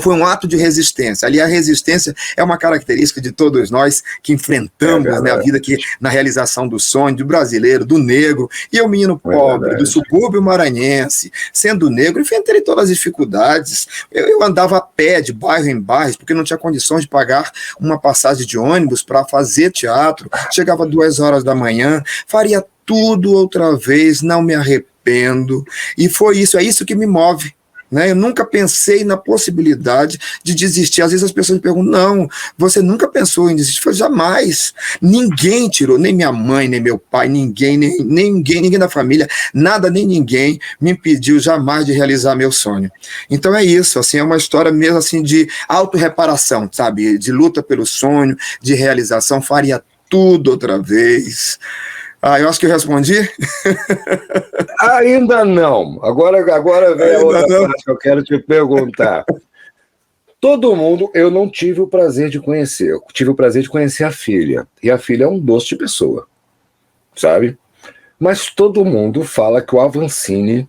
Foi um ato de resistência. Ali a resistência é uma característica de todos nós que enfrentamos a vida aqui na realização do sonho, do brasileiro, do negro. E eu, menino pobre, do subúrbio maranhense, sendo negro, enfrentei todas as dificuldades. Eu andava a pé, de bairro em bairro, porque não tinha condições de pagar uma passagem de ônibus para fazer teatro, chegava 2 horas da manhã, faria tudo outra vez, não me arrependo, e foi isso, é isso que me move, né? Eu nunca pensei na possibilidade de desistir. Às vezes as pessoas me perguntam, não, você nunca pensou em desistir? Eu falei, jamais, ninguém tirou, nem minha mãe, nem meu pai, ninguém da família, nada, nem ninguém me impediu jamais de realizar meu sonho. Então é isso, assim, é uma história mesmo assim de autorreparação, sabe, de luta pelo sonho, de realização, faria tudo outra vez. Eu acho que eu respondi. Ainda não. Agora vem a outra parte que eu quero te perguntar. Todo mundo, eu não tive o prazer de conhecer. Eu tive o prazer de conhecer a filha. E a filha é um doce de pessoa, sabe? Mas todo mundo fala que o Avancini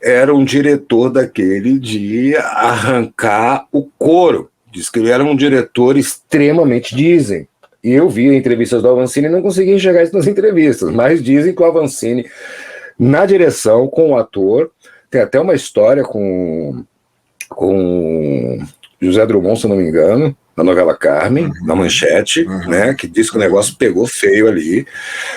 era um diretor daquele de arrancar o couro. Diz que ele era um diretor extremamente, dizem. E eu vi entrevistas do Avancini e não consegui enxergar isso nas entrevistas, mas dizem que o Avancini, na direção, com o ator, tem até uma história com José Drummond, se não me engano, na novela Carmen, na Manchete, né, que diz que o negócio pegou feio ali,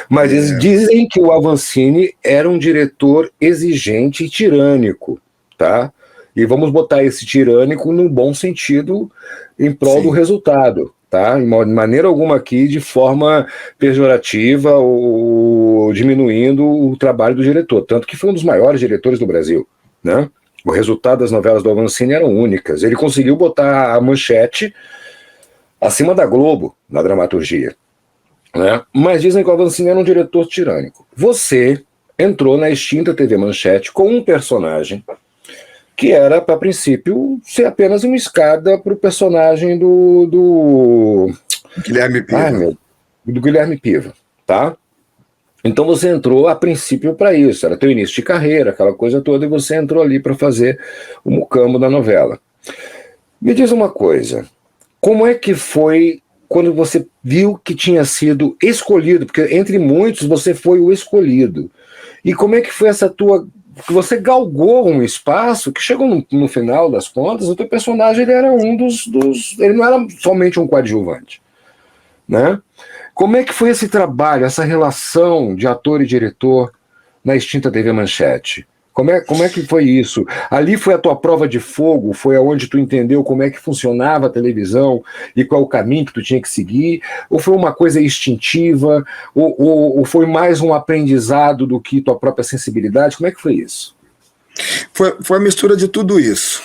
mas eles dizem que o Avancini era um diretor exigente e tirânico, tá? E vamos botar esse tirânico no bom sentido em prol do resultado. Tá? De maneira alguma aqui de forma pejorativa ou diminuindo o trabalho do diretor, tanto que foi um dos maiores diretores do Brasil, né? O resultado das novelas do Avancini eram únicas, ele conseguiu botar a Manchete acima da Globo na dramaturgia, né? Mas dizem que o Avancini era um diretor tirânico. Você entrou na extinta TV Manchete com um personagem que era, para princípio, ser apenas uma escada para o personagem do Guilherme Piva. Do Guilherme Piva, tá? Então você entrou a princípio para isso, era teu início de carreira, aquela coisa toda, e você entrou ali para fazer o mucambo da novela. Me diz uma coisa, como é que foi quando você viu que tinha sido escolhido? Porque entre muitos você foi o escolhido. E como é que foi essa tua... Você galgou um espaço que chegou no final das contas, o teu personagem ele era um dos... Ele não era somente um coadjuvante, né? Como é que foi esse trabalho, essa relação de ator e diretor na extinta TV Manchete? Como é que foi isso? Ali foi a tua prova de fogo? Foi aonde tu entendeu como é que funcionava a televisão e qual o caminho que tu tinha que seguir? Ou foi uma coisa instintiva? Ou foi mais um aprendizado do que tua própria sensibilidade? Como é que foi isso? Foi a mistura de tudo isso.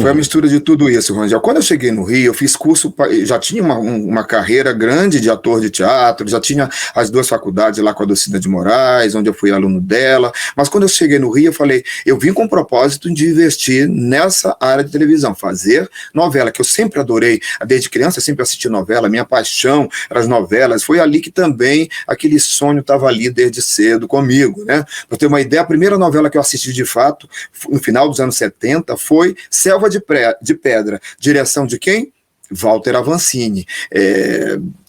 Foi a mistura de tudo isso, Rangel. Quando eu cheguei no Rio, eu fiz curso, já tinha uma carreira grande de ator de teatro, já tinha as 2 faculdades lá com a Dulcina de Moraes, onde eu fui aluno dela, mas quando eu cheguei no Rio, eu falei, eu vim com o propósito de investir nessa área de televisão, fazer novela, que eu sempre adorei, desde criança eu sempre assisti novela, minha paixão eram as novelas, foi ali que também aquele sonho estava ali desde cedo comigo, né? Para ter uma ideia, a primeira novela que eu assisti de fato, no final dos anos 70, foi Selva de Pedra, direção de quem? Walter Avancini,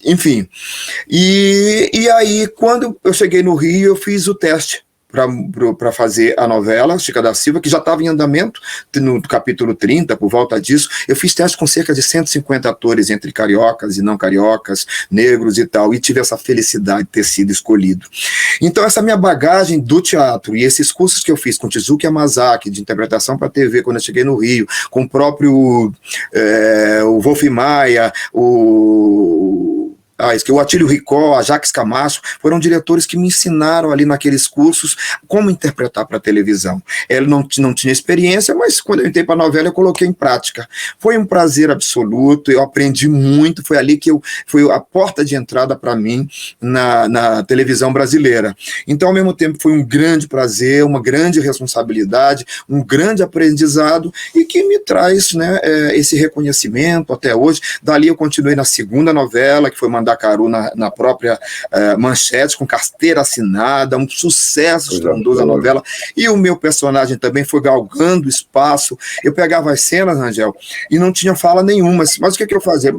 enfim, e aí quando eu cheguei no Rio eu fiz o teste para fazer a novela Chica da Silva, que já estava em andamento no capítulo 30, por volta disso. Eu fiz teste com cerca de 150 atores, entre cariocas e não cariocas, negros e tal, e tive essa felicidade de ter sido escolhido. Então essa minha bagagem do teatro e esses cursos que eu fiz com Tezuki Yamazaki, de interpretação para TV, quando eu cheguei no Rio, com o próprio o Wolf Maia, o Atílio Ricó, a Jacques Camacho, foram diretores que me ensinaram ali naqueles cursos como interpretar para televisão. Ele não tinha experiência, mas quando eu entrei para a novela eu coloquei em prática. Foi um prazer absoluto, eu aprendi muito, foi ali que foi a porta de entrada para mim na televisão brasileira. Então, ao mesmo tempo, foi um grande prazer, uma grande responsabilidade, um grande aprendizado e que me traz, né, esse reconhecimento até hoje. Dali eu continuei na segunda novela, que foi Mandacaru na própria Manchete, com carteira assinada, um sucesso estrondoso a novela, e o meu personagem também foi galgando espaço. Eu pegava as cenas, Rangel, e não tinha fala nenhuma, mas o que eu fazia?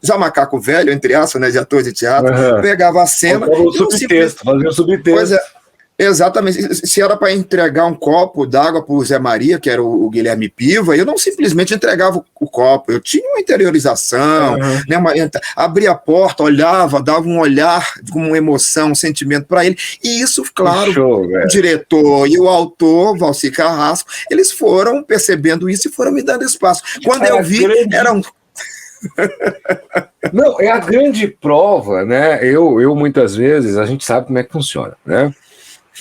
Já macaco velho, entre aspas, né, de ator de teatro, pegava a cena... Fazia o subtexto. Pois é. Exatamente, se era para entregar um copo d'água para o Zé Maria, que era o Guilherme Piva, eu não simplesmente entregava o copo, eu tinha uma interiorização, né, abria a porta, olhava, dava um olhar com uma emoção, um sentimento para ele, e isso, claro, o diretor e o autor, Valci Carrasco, eles foram percebendo isso e foram me dando espaço. Quando eu vi, era um... Não, é a grande prova, né? Eu muitas vezes, a gente sabe como é que funciona, né?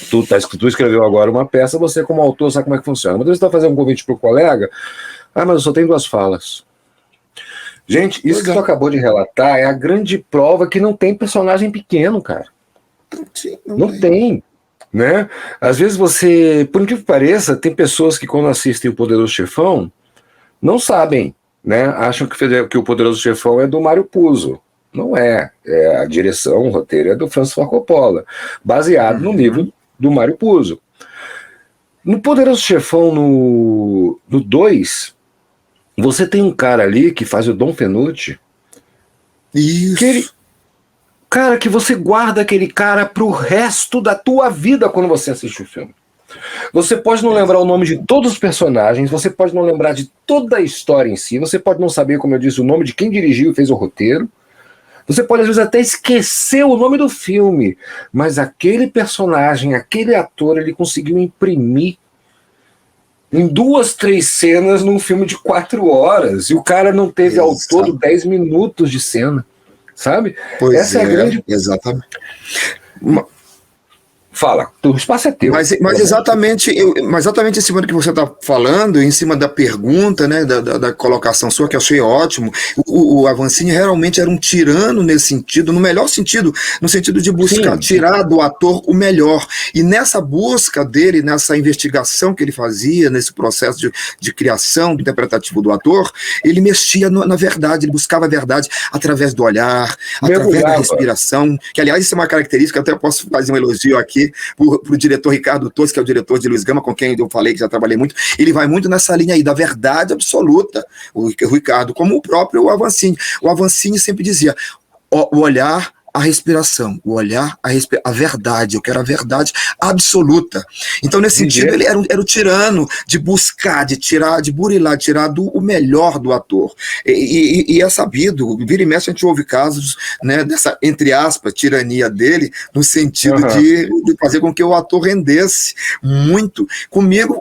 Tu escreveu agora uma peça, você como autor sabe como é que funciona. Mas você está fazendo um convite para o colega, mas eu só tenho 2 falas. Gente, isso que tu acabou de relatar é a grande prova que não tem personagem pequeno, cara. Não tem, né? Às vezes você, por incrível que pareça, tem pessoas que quando assistem o Poderoso Chefão, não sabem, né? Acham que o Poderoso Chefão é do Mário Puzo. Não é. A direção, o roteiro é do Francis Ford Coppola, baseado no livro do Mário Puzo. No Poderoso Chefão, no 2, você tem um cara ali que faz o Dom Fenucci. Isso. Cara, que você guarda aquele cara pro resto da tua vida quando você assiste o filme. Você pode não lembrar o nome de todos os personagens, você pode não lembrar de toda a história em si, você pode não saber, como eu disse, o nome de quem dirigiu e fez o roteiro. Você pode, às vezes, até esquecer o nome do filme, mas aquele personagem, aquele ator, ele conseguiu imprimir em 2, 3 cenas num filme de 4 horas, e o cara não teve ao todo 10 minutos de cena, sabe? Pois essa é a grande... Exatamente. Fala, o espaço é teu. Mas exatamente em cima do que você está falando, em cima da pergunta, né, da colocação sua, que eu achei ótimo, o Avancini realmente era um tirano nesse sentido, no melhor sentido, no sentido de buscar tirar do ator o melhor. E nessa busca dele, nessa investigação que ele fazia, nesse processo de criação do interpretativo do ator, ele mexia na verdade, ele buscava a verdade através do olhar, através da respiração, que aliás isso é uma característica, até posso fazer um elogio aqui, para o diretor Ricardo Torres, que é o diretor de Luiz Gama, com quem eu falei que já trabalhei muito, ele vai muito nessa linha aí da verdade absoluta, o Ricardo, como o próprio Avancini. O Avancini sempre dizia, o olhar, a respiração, o olhar, a verdade, eu quero a verdade absoluta. Então, nesse sentido, ele era o tirano de buscar, de tirar, de burilar, de tirar o melhor do ator. E é sabido, vira e mexe a gente ouve casos, né, dessa, entre aspas, tirania dele, no sentido de fazer com que o ator rendesse muito. Comigo,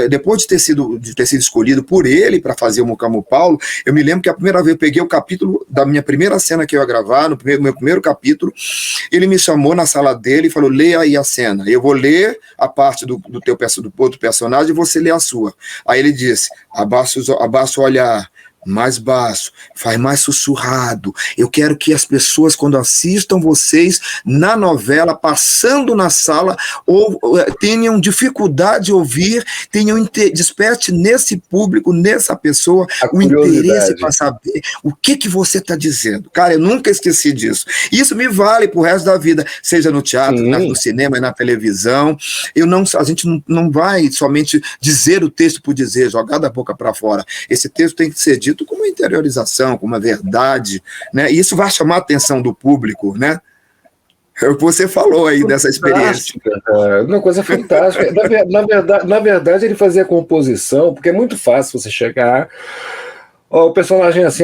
depois de ter sido escolhido por ele para fazer o Mucamo Paulo, eu me lembro que a primeira vez eu peguei o capítulo da minha primeira cena que eu ia gravar, no meu primeiro capítulo, ele me chamou na sala dele e falou, leia aí a cena, eu vou ler a parte do outro personagem e você lê a sua. Aí ele disse, abaixa o olhar, mais baixo, faz mais sussurrado, eu quero que as pessoas quando assistam vocês na novela, passando na sala, ou tenham dificuldade de ouvir, desperte nesse público, nessa pessoa, o interesse para saber o que você está dizendo. Cara, eu nunca esqueci disso. Isso me vale pro resto da vida, seja no teatro, no cinema, na televisão. A gente não vai somente dizer o texto por dizer, jogar da boca para fora. Esse texto tem que ser dito com uma interiorização, com uma verdade, né? E isso vai chamar a atenção do público, né? É o que você falou aí dessa experiência. Uma coisa fantástica. Na verdade, ele fazia composição, porque é muito fácil você chegar, o personagem assim,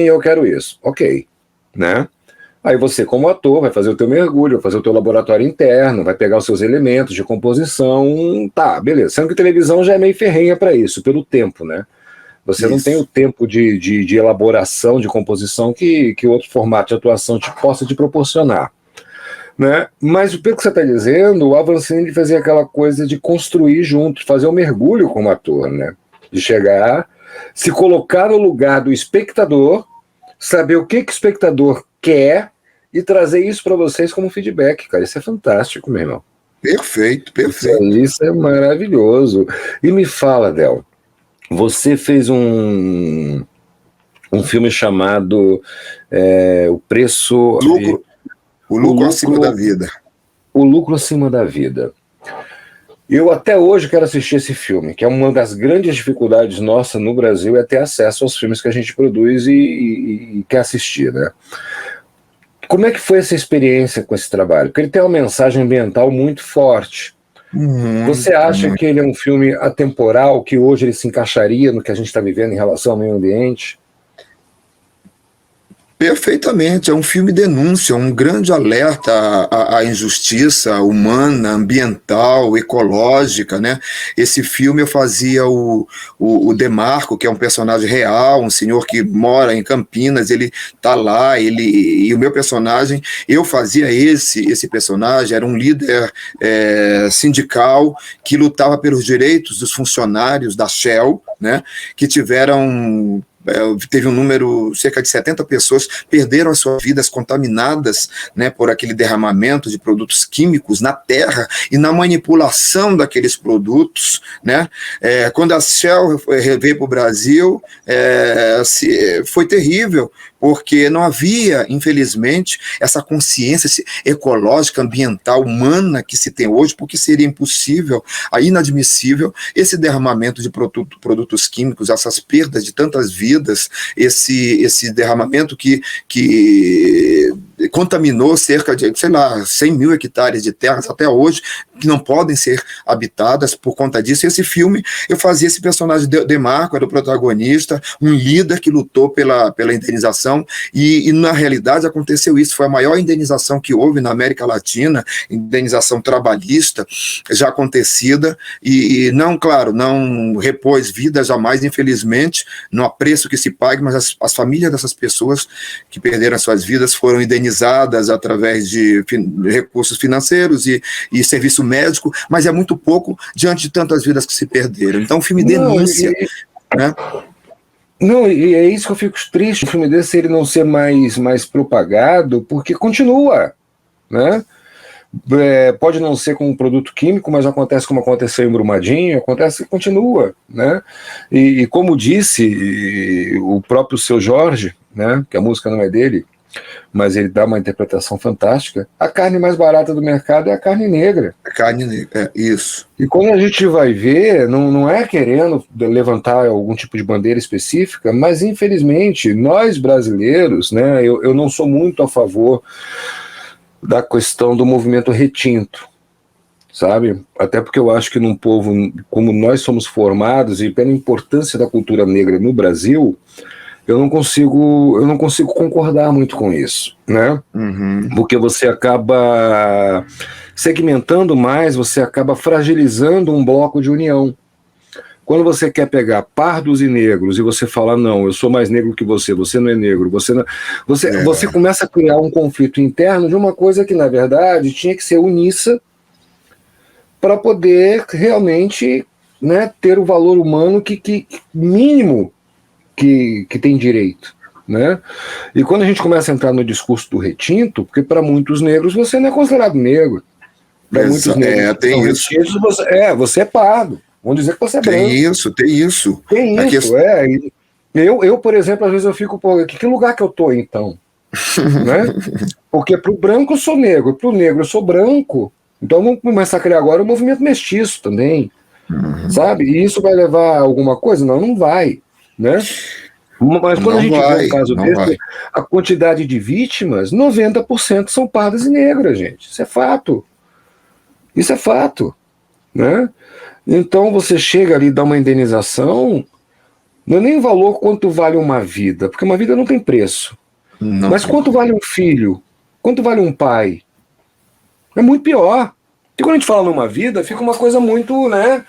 eu quero isso. Ok, né? Aí você, como ator, vai fazer o teu mergulho, vai fazer o teu laboratório interno, vai pegar os seus elementos de composição, tá, beleza. Sendo que televisão já é meio ferrenha para isso, pelo tempo, né? Você não tem o tempo de elaboração, de composição que outro formato de atuação possa te proporcionar. Né? Mas pelo que você está dizendo, o Avancini fazia aquela coisa de construir junto, fazer um mergulho como ator, né? De chegar, se colocar no lugar do espectador, saber o que o espectador quer e trazer isso para vocês como feedback, cara. Isso é fantástico, meu irmão. Perfeito. Isso é maravilhoso. E me fala, Del, você fez um filme chamado O Preço... O lucro acima da vida. O lucro acima da vida. Eu até hoje quero assistir esse filme, que é uma das grandes dificuldades nossa no Brasil, é ter acesso aos filmes que a gente produz e quer assistir, né? Como é que foi essa experiência com esse trabalho? Porque ele tem uma mensagem ambiental muito forte. Você acha que ele é um filme atemporal, que hoje ele se encaixaria no que a gente está vivendo em relação ao meio ambiente? Perfeitamente, é um filme denúncia, um grande alerta à injustiça humana, ambiental, ecológica, né? Esse filme eu fazia o Demarco, que é um personagem real, um senhor que mora em Campinas, ele tá lá, e o meu personagem, eu fazia esse personagem, era um líder sindical que lutava pelos direitos dos funcionários da Shell, né? Que teve um número, cerca de 70 pessoas perderam as suas vidas contaminadas, né, por aquele derramamento de produtos químicos na terra e na manipulação daqueles produtos, né? Quando a Shell veio para o Brasil, foi terrível, porque não havia, infelizmente, essa consciência ecológica, ambiental, humana que se tem hoje, porque seria impossível, inadmissível, esse derramamento de produtos químicos, essas perdas de tantas vidas, esse derramamento que contaminou cerca de, 100 mil hectares de terras até hoje, que não podem ser habitadas por conta disso. E esse filme, eu fazia esse personagem Demarco, era o protagonista, um líder que lutou pela indenização, e na realidade aconteceu isso, foi a maior indenização que houve na América Latina, indenização trabalhista, já acontecida, e não, claro, não repôs vida jamais, infelizmente, não há preço que se pague, mas as famílias dessas pessoas que perderam as suas vidas foram indenizadas realizadas através de recursos financeiros e serviço médico, mas é muito pouco diante de tantas vidas que se perderam. Então, o filme denúncia, né? Não, e é isso que eu fico triste, o filme desse ele não ser mais propagado, porque continua, né? Pode não ser com um produto químico, mas acontece como aconteceu em Brumadinho, continua, né? E como disse o próprio Seu Jorge, né, que a música não é dele, mas ele dá uma interpretação fantástica, a carne mais barata do mercado é a carne negra. A carne negra, isso. E quando a gente vai ver, não é querendo levantar algum tipo de bandeira específica, mas infelizmente nós brasileiros, né, eu não sou muito a favor da questão do movimento retinto, sabe? Até porque eu acho que num povo como nós somos formados e pela importância da cultura negra no Brasil, eu não consigo concordar muito com isso, né? Uhum. Porque você acaba segmentando mais, você acaba fragilizando um bloco de união. Quando você quer pegar pardos e negros e você fala, não, eu sou mais negro que você não é negro, você começa a criar um conflito interno de uma coisa que, na verdade, tinha que ser unissa para poder realmente, né, ter o valor humano que mínimo que tem direito, né? E quando a gente começa a entrar no discurso do retinto, porque para muitos negros você não é considerado negro, para muitos negros tem isso. Retintos, você é pardo. Vamos dizer que você é branco. Tem isso. Eu, por exemplo, às vezes eu fico, pô, que lugar que eu tô então? Né? Porque pro branco eu sou negro, pro negro eu sou branco, então vamos começar a criar agora o movimento mestiço também, sabe? E isso vai levar a alguma coisa? Não vai, né? Mas quando a gente vê um caso desse, a quantidade de vítimas, 90% são pardas e negras, gente. Isso é fato. Isso é fato, né? Então você chega ali e dá uma indenização, não é nem o valor quanto vale uma vida, porque uma vida não tem preço. Não. Mas quanto vale um filho? Quanto vale um pai? É muito pior. E quando a gente fala numa vida, fica uma coisa muito, né,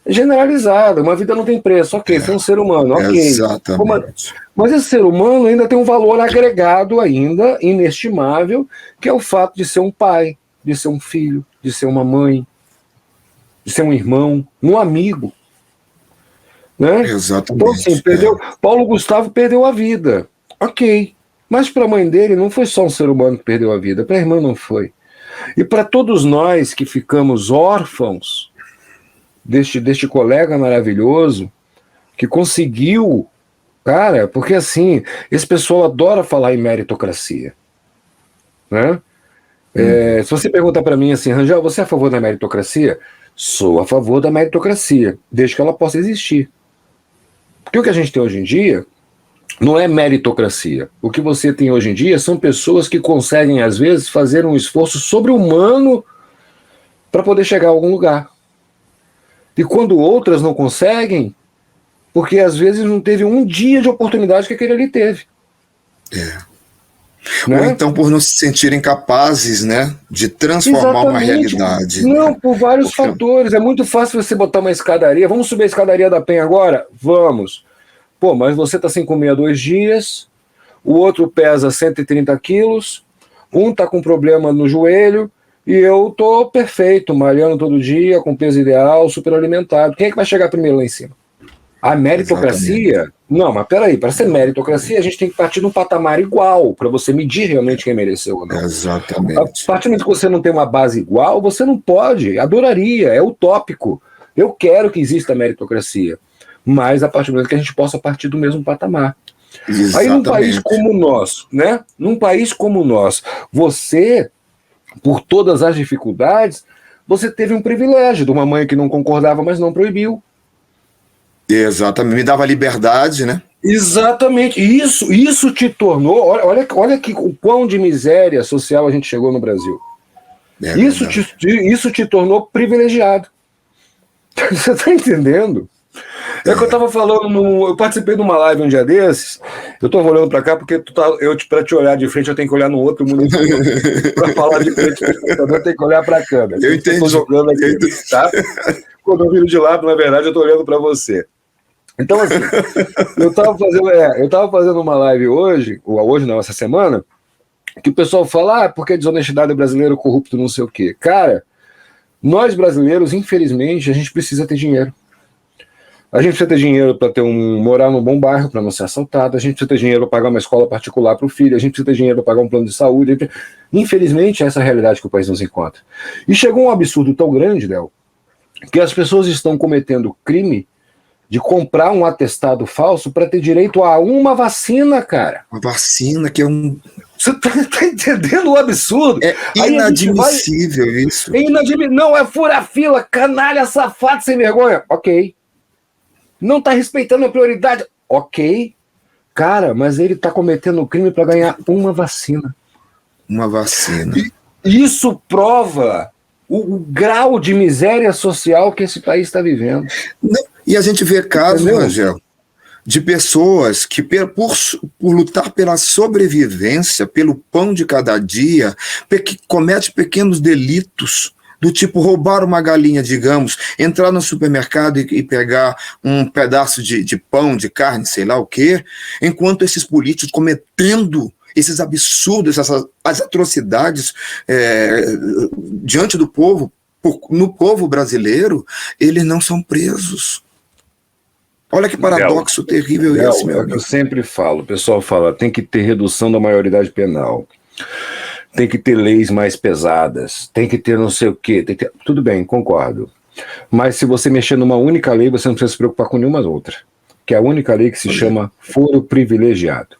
generalizada. Uma vida não tem preço, ok, você é um ser humano, ok. Exatamente. Mas esse ser humano ainda tem um valor agregado ainda, inestimável, que é o fato de ser um pai, de ser um filho, de ser uma mãe, de ser um irmão, um amigo. Né? Exatamente. Então, assim, Paulo Gustavo perdeu a vida. Ok. Mas para a mãe dele não foi só um ser humano que perdeu a vida, para a irmã não foi. E para todos nós que ficamos órfãos deste colega maravilhoso, que conseguiu, cara, porque assim, esse pessoal adora falar em meritocracia. Né? Se você perguntar para mim assim, Rangel, você é a favor da meritocracia? Sou a favor da meritocracia, desde que ela possa existir. Porque o que a gente tem hoje em dia não é meritocracia. O que você tem hoje em dia são pessoas que conseguem, às vezes, fazer um esforço sobre-humano para poder chegar a algum lugar. E quando outras não conseguem, porque às vezes não teve um dia de oportunidade que aquele ali teve. Né? Ou então por não se sentirem capazes, né, de transformar uma realidade. Não, por vários fatores. É muito fácil você botar uma escadaria. Vamos subir a escadaria da Penha agora? Vamos. Pô, mas você está sem comer há 2 dias, o outro pesa 130 quilos, um está com problema no joelho, e eu estou perfeito, malhando todo dia, com peso ideal, super alimentado. Quem é que vai chegar primeiro lá em cima? A meritocracia? Exatamente. Não, mas peraí, para ser meritocracia, a gente tem que partir de um patamar igual, para você medir realmente quem mereceu ou não. Exatamente. A partir do momento que você não tem uma base igual, você não pode, adoraria, é utópico. Eu quero que exista a meritocracia, mas a partir do momento que a gente possa partir do mesmo patamar. Exatamente. Aí num país como o nosso, né? Num país como o nosso, você, por todas as dificuldades, você teve um privilégio de uma mãe que não concordava, mas não proibiu. Exatamente, me dava liberdade, né? Exatamente, isso te tornou, olha que, o quão de miséria social a gente chegou no Brasil. Isso te tornou privilegiado. Você está entendendo? É que eu estava falando, eu participei de uma live um dia desses, eu estou olhando para cá porque para te olhar de frente eu tenho que olhar no outro mundo. Para falar de frente eu tenho que olhar para a câmera. Eu entendi. Estou jogando aqui, tá? Quando eu viro de lado, na verdade, eu estou olhando para você. Então, assim, eu estava fazendo uma live hoje não, essa semana, que o pessoal fala, porque a desonestidade é brasileiro, corrupto, não sei o quê. Cara, nós brasileiros, infelizmente, a gente precisa ter dinheiro. A gente precisa ter dinheiro para morar num bom bairro, para não ser assaltado. A gente precisa ter dinheiro para pagar uma escola particular para o filho. A gente precisa ter dinheiro para pagar um plano de saúde. Infelizmente, essa é a realidade que o país nos encontra. E chegou um absurdo tão grande, Léo, que as pessoas estão cometendo crime de comprar um atestado falso para ter direito a uma vacina, cara. Uma vacina que é um... Você tá entendendo o absurdo? É inadmissível isso. É inadmissível. Não, é fura-fila, canalha, safado, sem vergonha. Ok. Não tá respeitando a prioridade. Ok. Cara, mas ele tá cometendo um crime para ganhar uma vacina. Uma vacina. E isso prova o grau de miséria social que esse país está vivendo. Não, e a gente vê casos, Rangel, de pessoas que, por lutar pela sobrevivência, pelo pão de cada dia, que cometem pequenos delitos, do tipo roubar uma galinha, digamos, entrar no supermercado e pegar um pedaço de pão, de carne, sei lá o quê, enquanto esses políticos cometendo esses absurdos, as atrocidades diante do povo, no povo brasileiro, eles não são presos. Olha que paradoxo terrível esse, meu amigo. Eu sempre falo, o pessoal fala, tem que ter redução da maioridade penal, tem que ter leis mais pesadas, tem que ter não sei o quê, tudo bem, concordo. Mas se você mexer numa única lei, você não precisa se preocupar com nenhuma outra, que é a única lei que se chama foro privilegiado.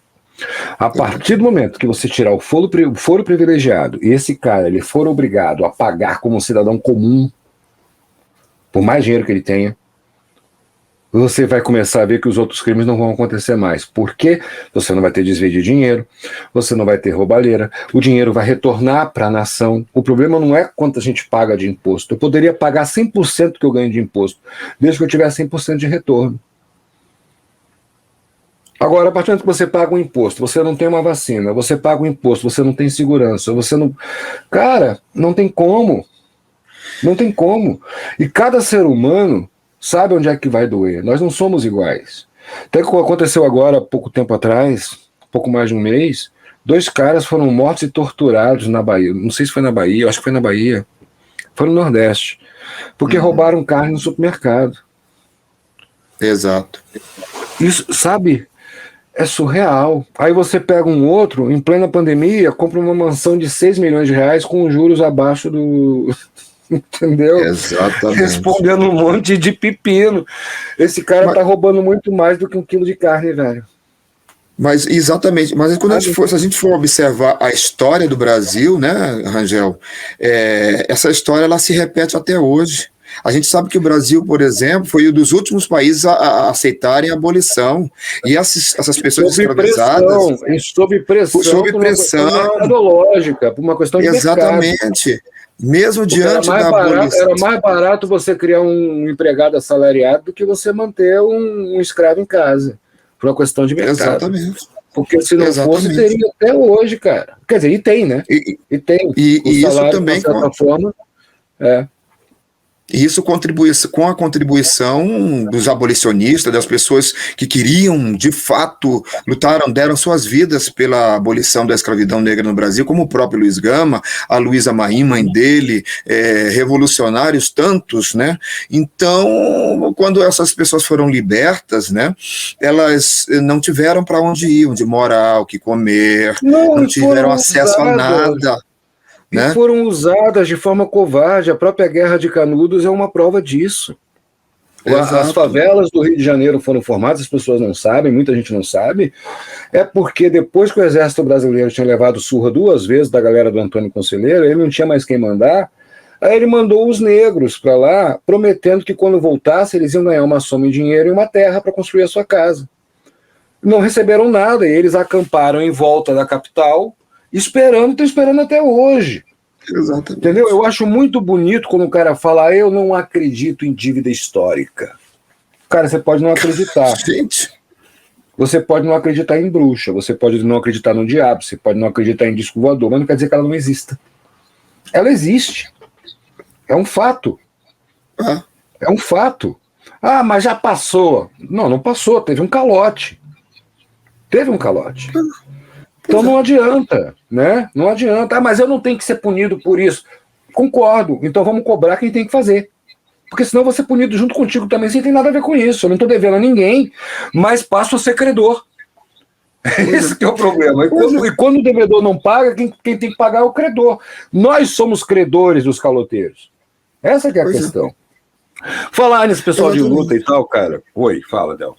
A partir do momento que você tirar o foro privilegiado e esse cara ele for obrigado a pagar como um cidadão comum, por mais dinheiro que ele tenha, você vai começar a ver que os outros crimes não vão acontecer mais. Porque você não vai ter desvio de dinheiro, você não vai ter roubalheira, o dinheiro vai retornar para a nação. O problema não é quanto a gente paga de imposto. Eu poderia pagar 100% que eu ganho de imposto, desde que eu tiver 100% de retorno. Agora, a partir do momento que você paga um imposto, você não tem uma vacina, você paga um imposto, você não tem segurança, você não... Cara, não tem como. Não tem como. E cada ser humano sabe onde é que vai doer. Nós não somos iguais. Até que aconteceu agora, pouco tempo atrás, pouco mais de um mês, 2 caras foram mortos e torturados na Bahia. Não sei se foi na Bahia, acho que foi na Bahia. Foi no Nordeste. Porque roubaram carne no supermercado. Exato. Isso, sabe... É surreal. Aí você pega um outro, em plena pandemia, compra uma mansão de 6 milhões de reais com juros abaixo do... Entendeu? Exatamente. Respondendo um monte de pepino. Esse cara tá roubando muito mais do que 1 quilo de carne, velho. Mas, exatamente. Mas quando se a gente for observar a história do Brasil, né, Rangel, essa história ela se repete até hoje. A gente sabe que o Brasil, por exemplo, foi um dos últimos países a aceitarem a abolição. E essas pessoas escravizadas... Sob pressão. Sob pressão. Por uma questão de exatamente. Mercado. Mesmo diante da abolição. Era mais barato você criar um empregado assalariado do que você manter um escravo em casa. Por uma questão de mercado. Exatamente. Porque se não fosse, teria até hoje, cara. Quer dizer, e tem, né? E tem. E isso também, de certa forma, E isso contribui com a contribuição dos abolicionistas, das pessoas que queriam, de fato, deram suas vidas pela abolição da escravidão negra no Brasil, como o próprio Luiz Gama, a Luísa Maim, mãe dele, revolucionários tantos, né? Então, quando essas pessoas foram libertas, né, elas não tiveram para onde ir, onde morar, o que comer, não tiveram acesso a nada. E foram usadas de forma covarde. A própria Guerra de Canudos é uma prova disso. Exato. As favelas do Rio de Janeiro foram formadas, as pessoas não sabem, muita gente não sabe, é porque depois que o Exército Brasileiro tinha levado surra 2 vezes da galera do Antônio Conselheiro, ele não tinha mais quem mandar, aí ele mandou os negros para lá, prometendo que quando voltasse eles iam ganhar uma soma em dinheiro e uma terra para construir a sua casa. Não receberam nada, e eles acamparam em volta da capital, estão esperando até hoje. Exatamente. Entendeu? Eu acho muito bonito quando o cara fala, eu não acredito em dívida histórica. Cara, você pode não acreditar. Gente. Você pode não acreditar em bruxa, você pode não acreditar no diabo, você pode não acreditar em disco voador, mas não quer dizer que ela não exista. Ela existe. É um fato. É um fato. Ah, mas já passou. Não passou, teve um calote. Então não adianta, né? Não adianta. Ah, mas eu não tenho que ser punido por isso. Concordo. Então vamos cobrar quem tem que fazer. Porque senão eu vou ser punido junto contigo também, sem ter nada a ver com isso. Eu não estou devendo a ninguém, mas passo a ser credor. Esse que é o problema. E quando o devedor não paga, quem tem que pagar é o credor. Nós somos credores dos caloteiros. Essa que é a questão. Falar nesse pessoal de luta e tal, cara. Oi, fala, Del.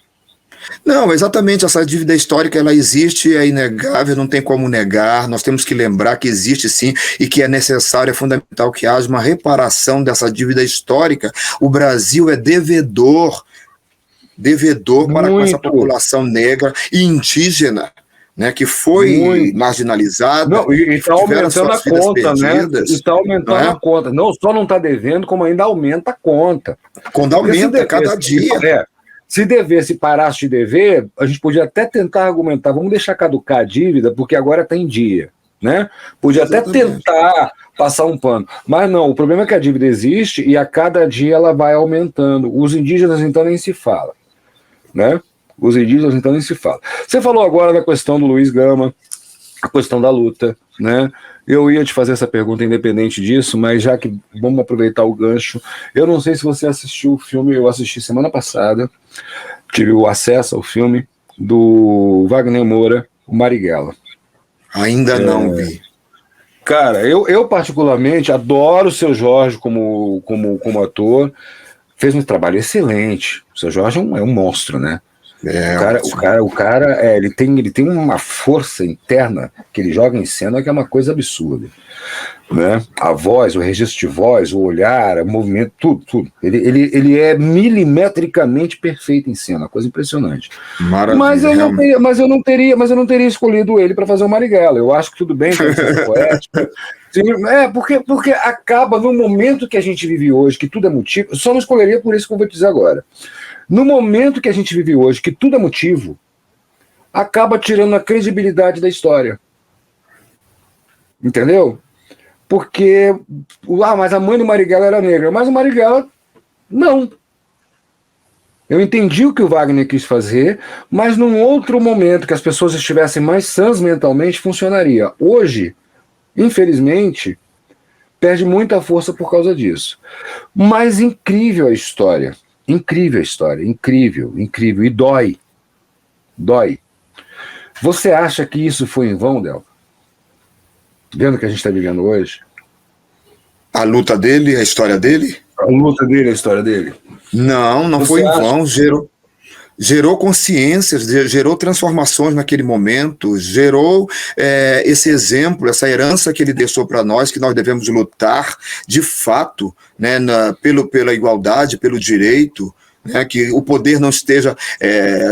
Não, exatamente, essa dívida histórica ela existe, é inegável, não tem como negar, nós temos que lembrar que existe sim e que é necessário, é fundamental que haja uma reparação dessa dívida histórica. O Brasil é devedor para com essa população negra e indígena, né, que foi marginalizada. Não, e está aumentando a conta, né? E está aumentando a conta. Não só não está devendo, como ainda aumenta a conta. Quando aumenta cada dia. Se devesse, parasse de dever, a gente podia até tentar argumentar, vamos deixar caducar a dívida, porque agora está em dia, né? Podia até tentar passar um pano. Mas não, o problema é que a dívida existe e a cada dia ela vai aumentando. Os indígenas, então, nem se fala, né? Os indígenas, então, nem se fala. Você falou agora da questão do Luiz Gama, a questão da luta, né? Eu ia te fazer essa pergunta independente disso, mas já que vamos aproveitar o gancho, eu não sei se você assistiu o filme, eu assisti semana passada, tive o acesso ao filme do Wagner Moura, o Marighella. Ainda não vi. Cara, eu particularmente adoro o Seu Jorge como ator, fez um trabalho excelente. O Seu Jorge é um monstro, né? O cara ele tem uma força interna que ele joga em cena que é uma coisa absurda, né? A voz, o registro de voz, o olhar, o movimento, tudo. Ele é milimetricamente perfeito em cena, coisa impressionante. Maravilha, mas eu não teria escolhido ele para fazer o Marighella. Eu acho que tudo bem, tem que ser poético. Porque acaba no momento que a gente vive hoje, que tudo é motivo. Só não escolheria por isso que eu vou te dizer agora. No momento que a gente vive hoje, que tudo é motivo, acaba tirando a credibilidade da história. Entendeu? Porque, mas a mãe do Marighella era negra. Mas o Marighella, não. Eu entendi o que o Wagner quis fazer, mas num outro momento que as pessoas estivessem mais sãs mentalmente, funcionaria. Hoje, infelizmente, perde muita força por causa disso. Mas incrível a história. Incrível a história, incrível, e dói. Você acha que isso foi em vão, Del? Vendo o que a gente está vivendo hoje? A luta dele, a história dele? A luta dele, a história dele? Não foi em vão, gerou consciências, gerou transformações naquele momento, gerou esse exemplo, essa herança que ele deixou para nós, que nós devemos lutar de fato, né, pela igualdade, pelo direito, né, que o poder não esteja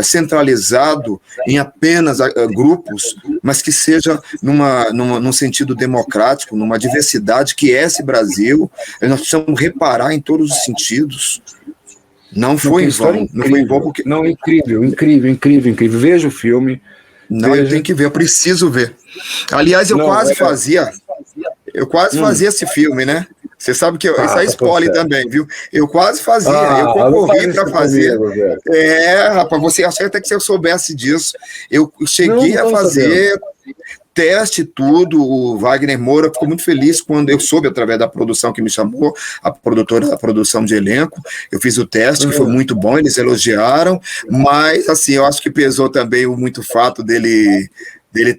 centralizado em apenas grupos, mas que seja num sentido democrático, numa diversidade que é esse Brasil. Nós precisamos reparar em todos os sentidos. Não foi em vão. Não foi em vão porque... Não, incrível. Veja o filme. Não, eu tenho que ver, eu preciso ver. Aliás, eu quase fazia esse filme, né? Você sabe que isso é spoiler também, viu? Eu quase fazia, eu concorri para fazer. Rapaz, você acha até que se eu soubesse disso. Eu cheguei a fazer teste, tudo. O Wagner Moura ficou muito feliz quando eu soube, através da produção que me chamou, a produtora da produção de elenco. Eu fiz o teste, que foi muito bom, eles elogiaram, mas, assim, eu acho que pesou também muito o fato dele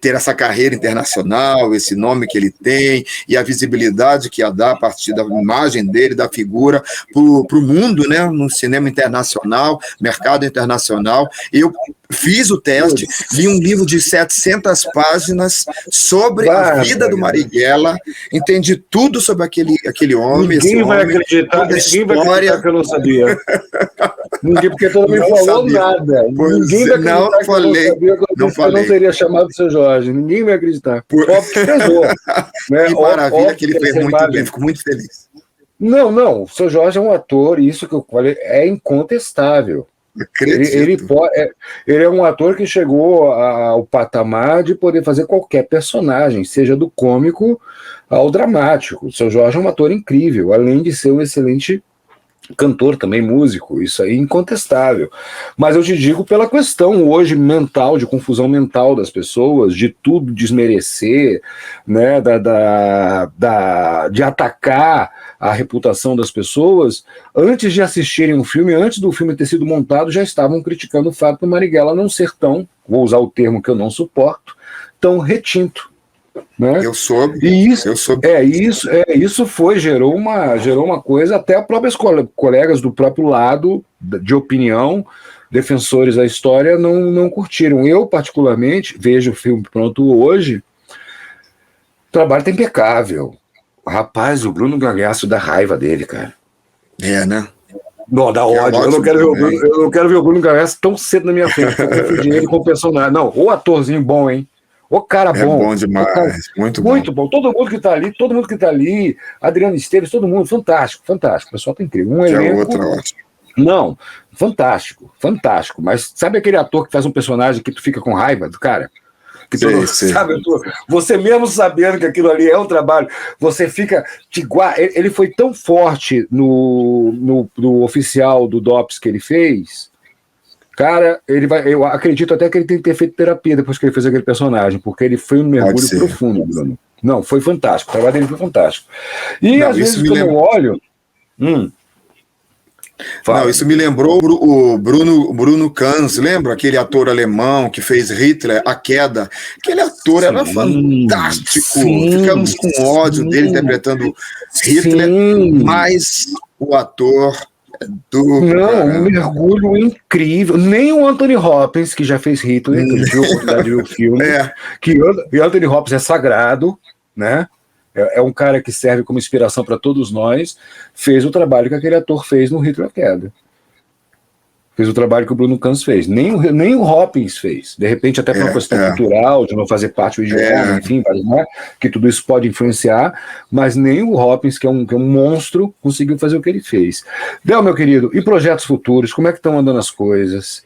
ter essa carreira internacional, esse nome que ele tem, e a visibilidade que ia dar a partir da imagem dele, da figura, para o mundo, né, no cinema internacional, mercado internacional. Eu fiz o teste, li um livro de 700 páginas sobre a vida do Marighella, entendi tudo sobre aquele homem. Ninguém vai acreditar que eu não sabia. Ninguém, porque tu não me falou nada. Ninguém vai acreditar que eu não sabia, eu não teria chamado o Seu Jorge. Ninguém vai acreditar. Óbvio que pesou. Né? Que maravilha que ele fez muito bem, fico muito feliz. Não, o Seu Jorge é um ator, e isso que eu falei é incontestável. Ele é um ator que chegou ao patamar de poder fazer qualquer personagem, seja do cômico ao dramático. O Seu Jorge é um ator incrível, além de ser um excelente cantor também, músico, isso aí é incontestável. Mas eu te digo pela questão hoje mental, de confusão mental das pessoas, de tudo desmerecer, né, de atacar a reputação das pessoas, antes de assistirem um filme, antes do filme ter sido montado, já estavam criticando o fato do Marighella não ser tão, vou usar o termo que eu não suporto, tão retinto. Né? Eu soube. E isso gerou uma coisa, até as próprias colegas do próprio lado de opinião, defensores da história, não curtiram. Eu, particularmente, vejo o filme pronto hoje, o trabalho tá impecável. Rapaz, o Bruno Galhaço dá raiva dele, cara. Né? Não, dá ódio. Eu não quero ver o Bruno Galhaço tão cedo na minha frente, pra confundir ele com o personagem. Não, o atorzinho bom, hein? O cara bom. É bom demais, muito bom. Todo mundo que tá ali, Adriano Esteves, todo mundo, fantástico. O pessoal tá incrível. Um elenco... Não, fantástico. Mas sabe aquele ator que faz um personagem que tu fica com raiva do cara? Que sabe, você mesmo sabendo que aquilo ali é um trabalho, você fica... Ele foi tão forte no oficial do DOPS que ele fez... Cara, eu acredito até que ele tem que ter feito terapia depois que ele fez aquele personagem, porque ele foi um mergulho profundo, Bruno. Não, foi fantástico, o trabalho dele foi fantástico. E às vezes quando eu olho... Não, isso me lembrou o Bruno Ganz, lembra? Aquele ator alemão que fez Hitler, A Queda. Aquele ator era fantástico. Ficamos com ódio dele interpretando Hitler, mas o ator... um mergulho incrível. Nem o Anthony Hopkins, que já fez Hitler, que tive a oportunidade de ver o filme, e Anthony Hopkins é sagrado, né? É um cara que serve como inspiração para todos nós, fez o trabalho que aquele ator fez no Hitler, A Queda. Fez o trabalho que o Bruno Ganz fez. Nem o Hopkins fez. De repente, até por uma questão cultural, de não fazer parte do idioma, enfim, né, que tudo isso pode influenciar, mas nem o Hopkins, que é um monstro, conseguiu fazer o que ele fez. Del, meu querido, e projetos futuros? Como é que estão andando as coisas?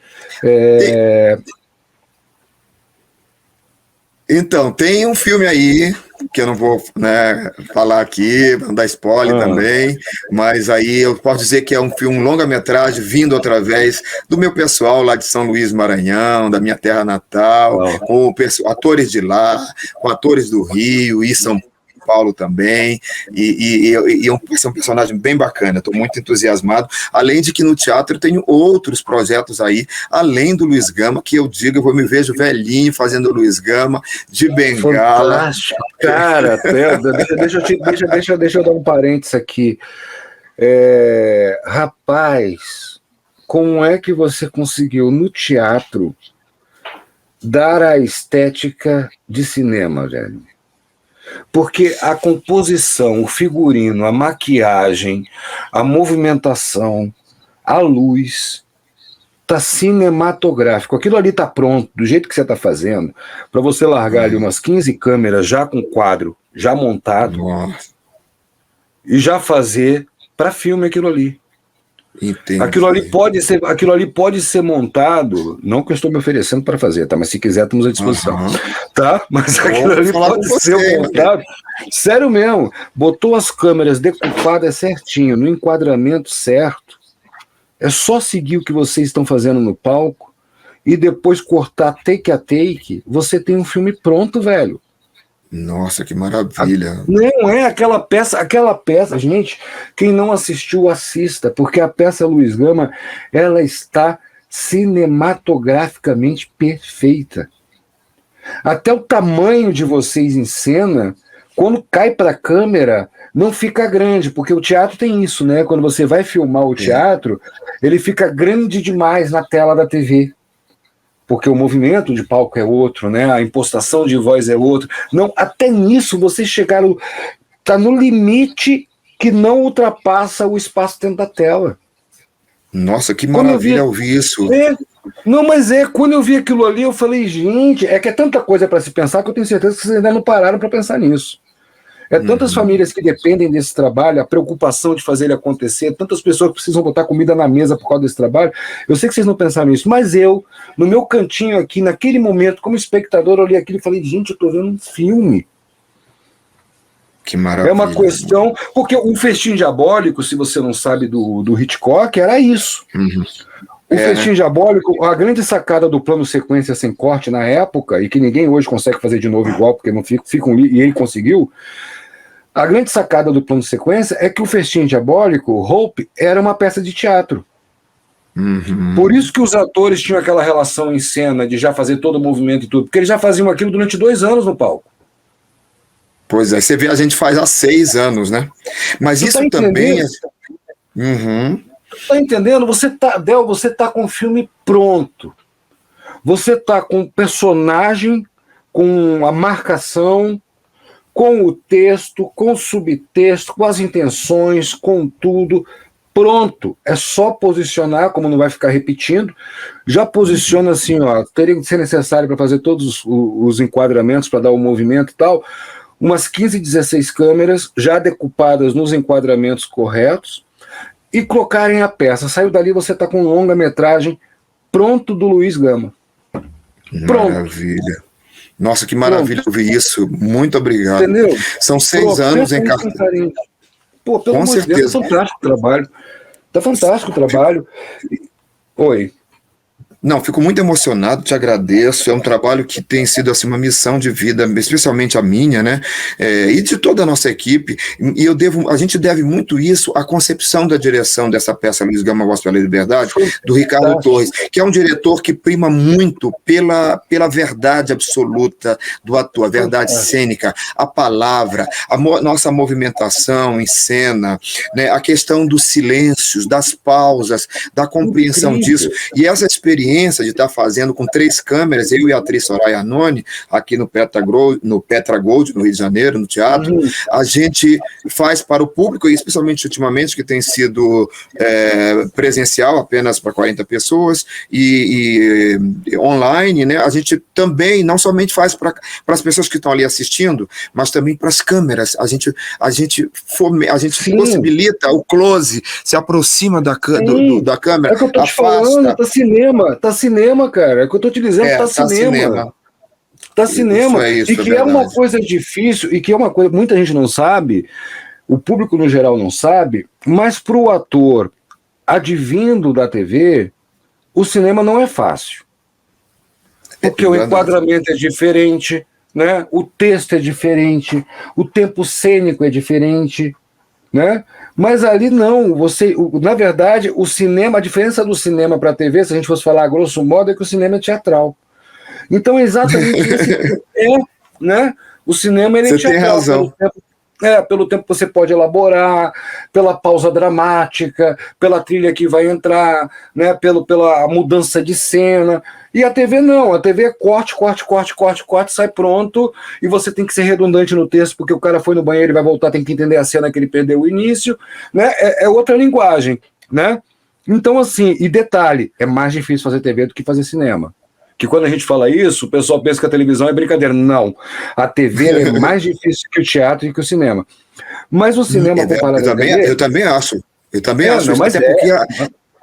Então, tem um filme aí, que eu não vou, né, falar aqui, não dar spoiler também, mas aí eu posso dizer que é um filme longa-metragem vindo através do meu pessoal lá de São Luís Maranhão, da minha terra natal, com atores de lá, com atores do Rio e São Paulo também, e é um personagem bem bacana, estou muito entusiasmado, além de que no teatro eu tenho outros projetos aí, além do Luiz Gama, que eu digo, eu me vejo velhinho fazendo Luiz Gama, de bengala. Fantástico, cara, deixa eu dar um parênteses aqui. Rapaz, como é que você conseguiu no teatro dar a estética de cinema, velho? Porque a composição, o figurino, a maquiagem, a movimentação, a luz, tá cinematográfico. Aquilo ali tá pronto, do jeito que você tá fazendo, para você largar ali umas 15 câmeras já com quadro, já montado, e já fazer para filme aquilo ali. Entendi. Aquilo ali pode ser montado, não que eu estou me oferecendo para fazer, tá? Mas se quiser, estamos à disposição. Tá? Mas aquilo ali pode ser montado. Sério mesmo, botou as câmeras decupadas certinho, no enquadramento certo. É só seguir o que vocês estão fazendo no palco e depois cortar take a take, você tem um filme pronto, velho. Nossa, que maravilha. Não é aquela peça, gente, quem não assistiu, assista, porque a peça Luiz Gama, ela está cinematograficamente perfeita. Até o tamanho de vocês em cena, quando cai para a câmera, não fica grande, porque o teatro tem isso, né? Quando você vai filmar o teatro, ele fica grande demais na tela da TV. Porque o movimento de palco é outro, né? A impostação de voz é outro. Não, até nisso vocês chegaram, tá no limite que não ultrapassa o espaço dentro da tela. Nossa, que maravilha ouvir isso. Não, mas quando eu vi aquilo ali, eu falei, gente, é que é tanta coisa para se pensar que eu tenho certeza que vocês ainda não pararam para pensar nisso. Tantas famílias que dependem desse trabalho, a preocupação de fazer ele acontecer, tantas pessoas que precisam botar comida na mesa por causa desse trabalho. Eu sei que vocês não pensaram nisso, mas eu, no meu cantinho aqui, naquele momento, como espectador, eu olhei aquilo e falei, gente, eu tô vendo um filme. Que maravilha. É uma questão, porque o Festim Diabólico, se você não sabe do Hitchcock, era isso. O Festim Diabólico, a grande sacada do plano sequência sem corte na época, e que ninguém hoje consegue fazer de novo igual, porque não fica e ele conseguiu, a grande sacada do plano sequência é que o Festim Diabólico, Hope, era uma peça de teatro. Por isso que os atores tinham aquela relação em cena de já fazer todo o movimento e tudo, porque eles já faziam aquilo durante 2 anos no palco. Pois é, você vê, a gente faz há 6 anos, né? Mas Você isso tá também... Tá entendendo? Del, você tá com o filme pronto. Você tá com o personagem, com a marcação, com o texto, com o subtexto, com as intenções, com tudo pronto. É só posicionar, como não vai ficar repetindo. Já posiciona assim, ó, teria que ser necessário para fazer todos os enquadramentos, para dar o movimento e tal, umas 15, 16 câmeras já decupadas nos enquadramentos corretos e colocarem a peça. Saiu dali, você está com um longa-metragem pronto do Luiz Gama. Pronto. Maravilha. Nossa, que maravilha ouvir isso. Muito obrigado. Entendeu? São 6 anos em cartaz. Pô, pelo amor de Deus, tá fantástico o trabalho. Tá fantástico o trabalho. Oi. Não, fico muito emocionado, te agradeço. É um trabalho que tem sido assim, uma missão de vida, especialmente a minha, né? E de toda a nossa equipe. E a gente deve muito isso à concepção da direção dessa peça Luiz Gama, Voz pela Liberdade, do Ricardo Torres, que é um diretor que prima muito pela verdade absoluta do ator, a verdade cênica, a palavra, nossa movimentação em cena, né? A questão dos silêncios, das pausas, da compreensão disso. E essa experiência de estar fazendo com 3 câmeras, eu e a atriz Soraya Arnone, aqui no Petra Gold, no Rio de Janeiro, no teatro, a gente faz para o público, e especialmente ultimamente, que tem sido presencial apenas para 40 pessoas, e online, né? A gente também não somente faz para as pessoas que estão ali assistindo, mas também para as câmeras. A gente possibilita o close, se aproxima da câmera, é que eu tô te afasta. falando, tá cinema, cara. É o que eu tô te dizendo, tá cinema. Tá cinema. Isso, e que é uma coisa difícil, e que é uma coisa muita gente não sabe, o público no geral não sabe, mas para o ator advindo da TV, o cinema não é fácil. Porque o enquadramento é diferente, né? O texto é diferente, o tempo cênico é diferente, né? Mas ali não, na verdade, o cinema, a diferença do cinema para a TV, se a gente fosse falar a grosso modo, é que o cinema é teatral. Então, exatamente isso né? O cinema ele é teatral. Você tem razão. Pelo tempo que você pode elaborar, pela pausa dramática, pela trilha que vai entrar, né? Pela mudança de cena. E a TV não, a TV é corte, sai pronto, e você tem que ser redundante no texto, porque o cara foi no banheiro e vai voltar, tem que entender a cena que ele perdeu o início, né? É outra linguagem, né? Então, assim, e detalhe, é mais difícil fazer TV do que fazer cinema. Que quando a gente fala isso, o pessoal pensa que a televisão é brincadeira. Não, a TV é mais difícil que o teatro e que o cinema. Mas o cinema, comparado à TV... Eu também acho. Não, mas porque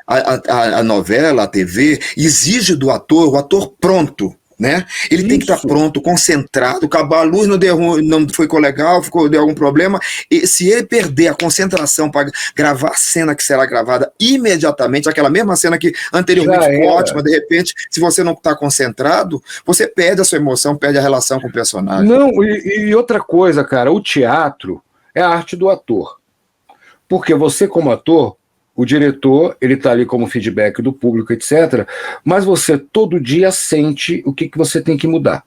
a novela, a TV, exige do ator, o ator pronto, né? Ele tem que estar pronto, concentrado, acabar a luz, não ficou legal, deu algum problema, e se ele perder a concentração para gravar a cena que será gravada imediatamente, aquela mesma cena que anteriormente ficou ótima, de repente, se você não está concentrado, você perde a sua emoção, perde a relação com o personagem. Não, e outra coisa, cara, o teatro é a arte do ator. Porque você, como ator, o diretor, ele está ali como feedback do público, etc. Mas você todo dia sente o que você tem que mudar.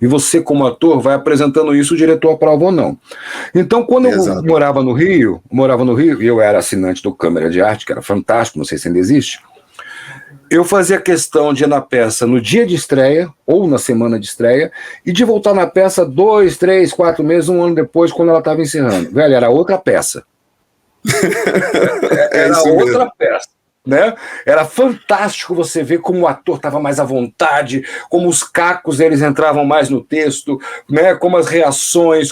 E você, como ator, vai apresentando isso, o diretor aprova ou não. Então, quando eu morava no Rio, e eu era assinante do Câmara de Arte, que era fantástico, não sei se ainda existe, eu fazia questão de ir na peça no dia de estreia, ou na semana de estreia, e de voltar na peça 2, 3, 4 meses, 1 ano depois, quando ela estava encerrando. Velho, era outra peça. Era outra peça, né? Era fantástico você ver como o ator estava mais à vontade, como os cacos eles entravam mais no texto, né? Como as reações,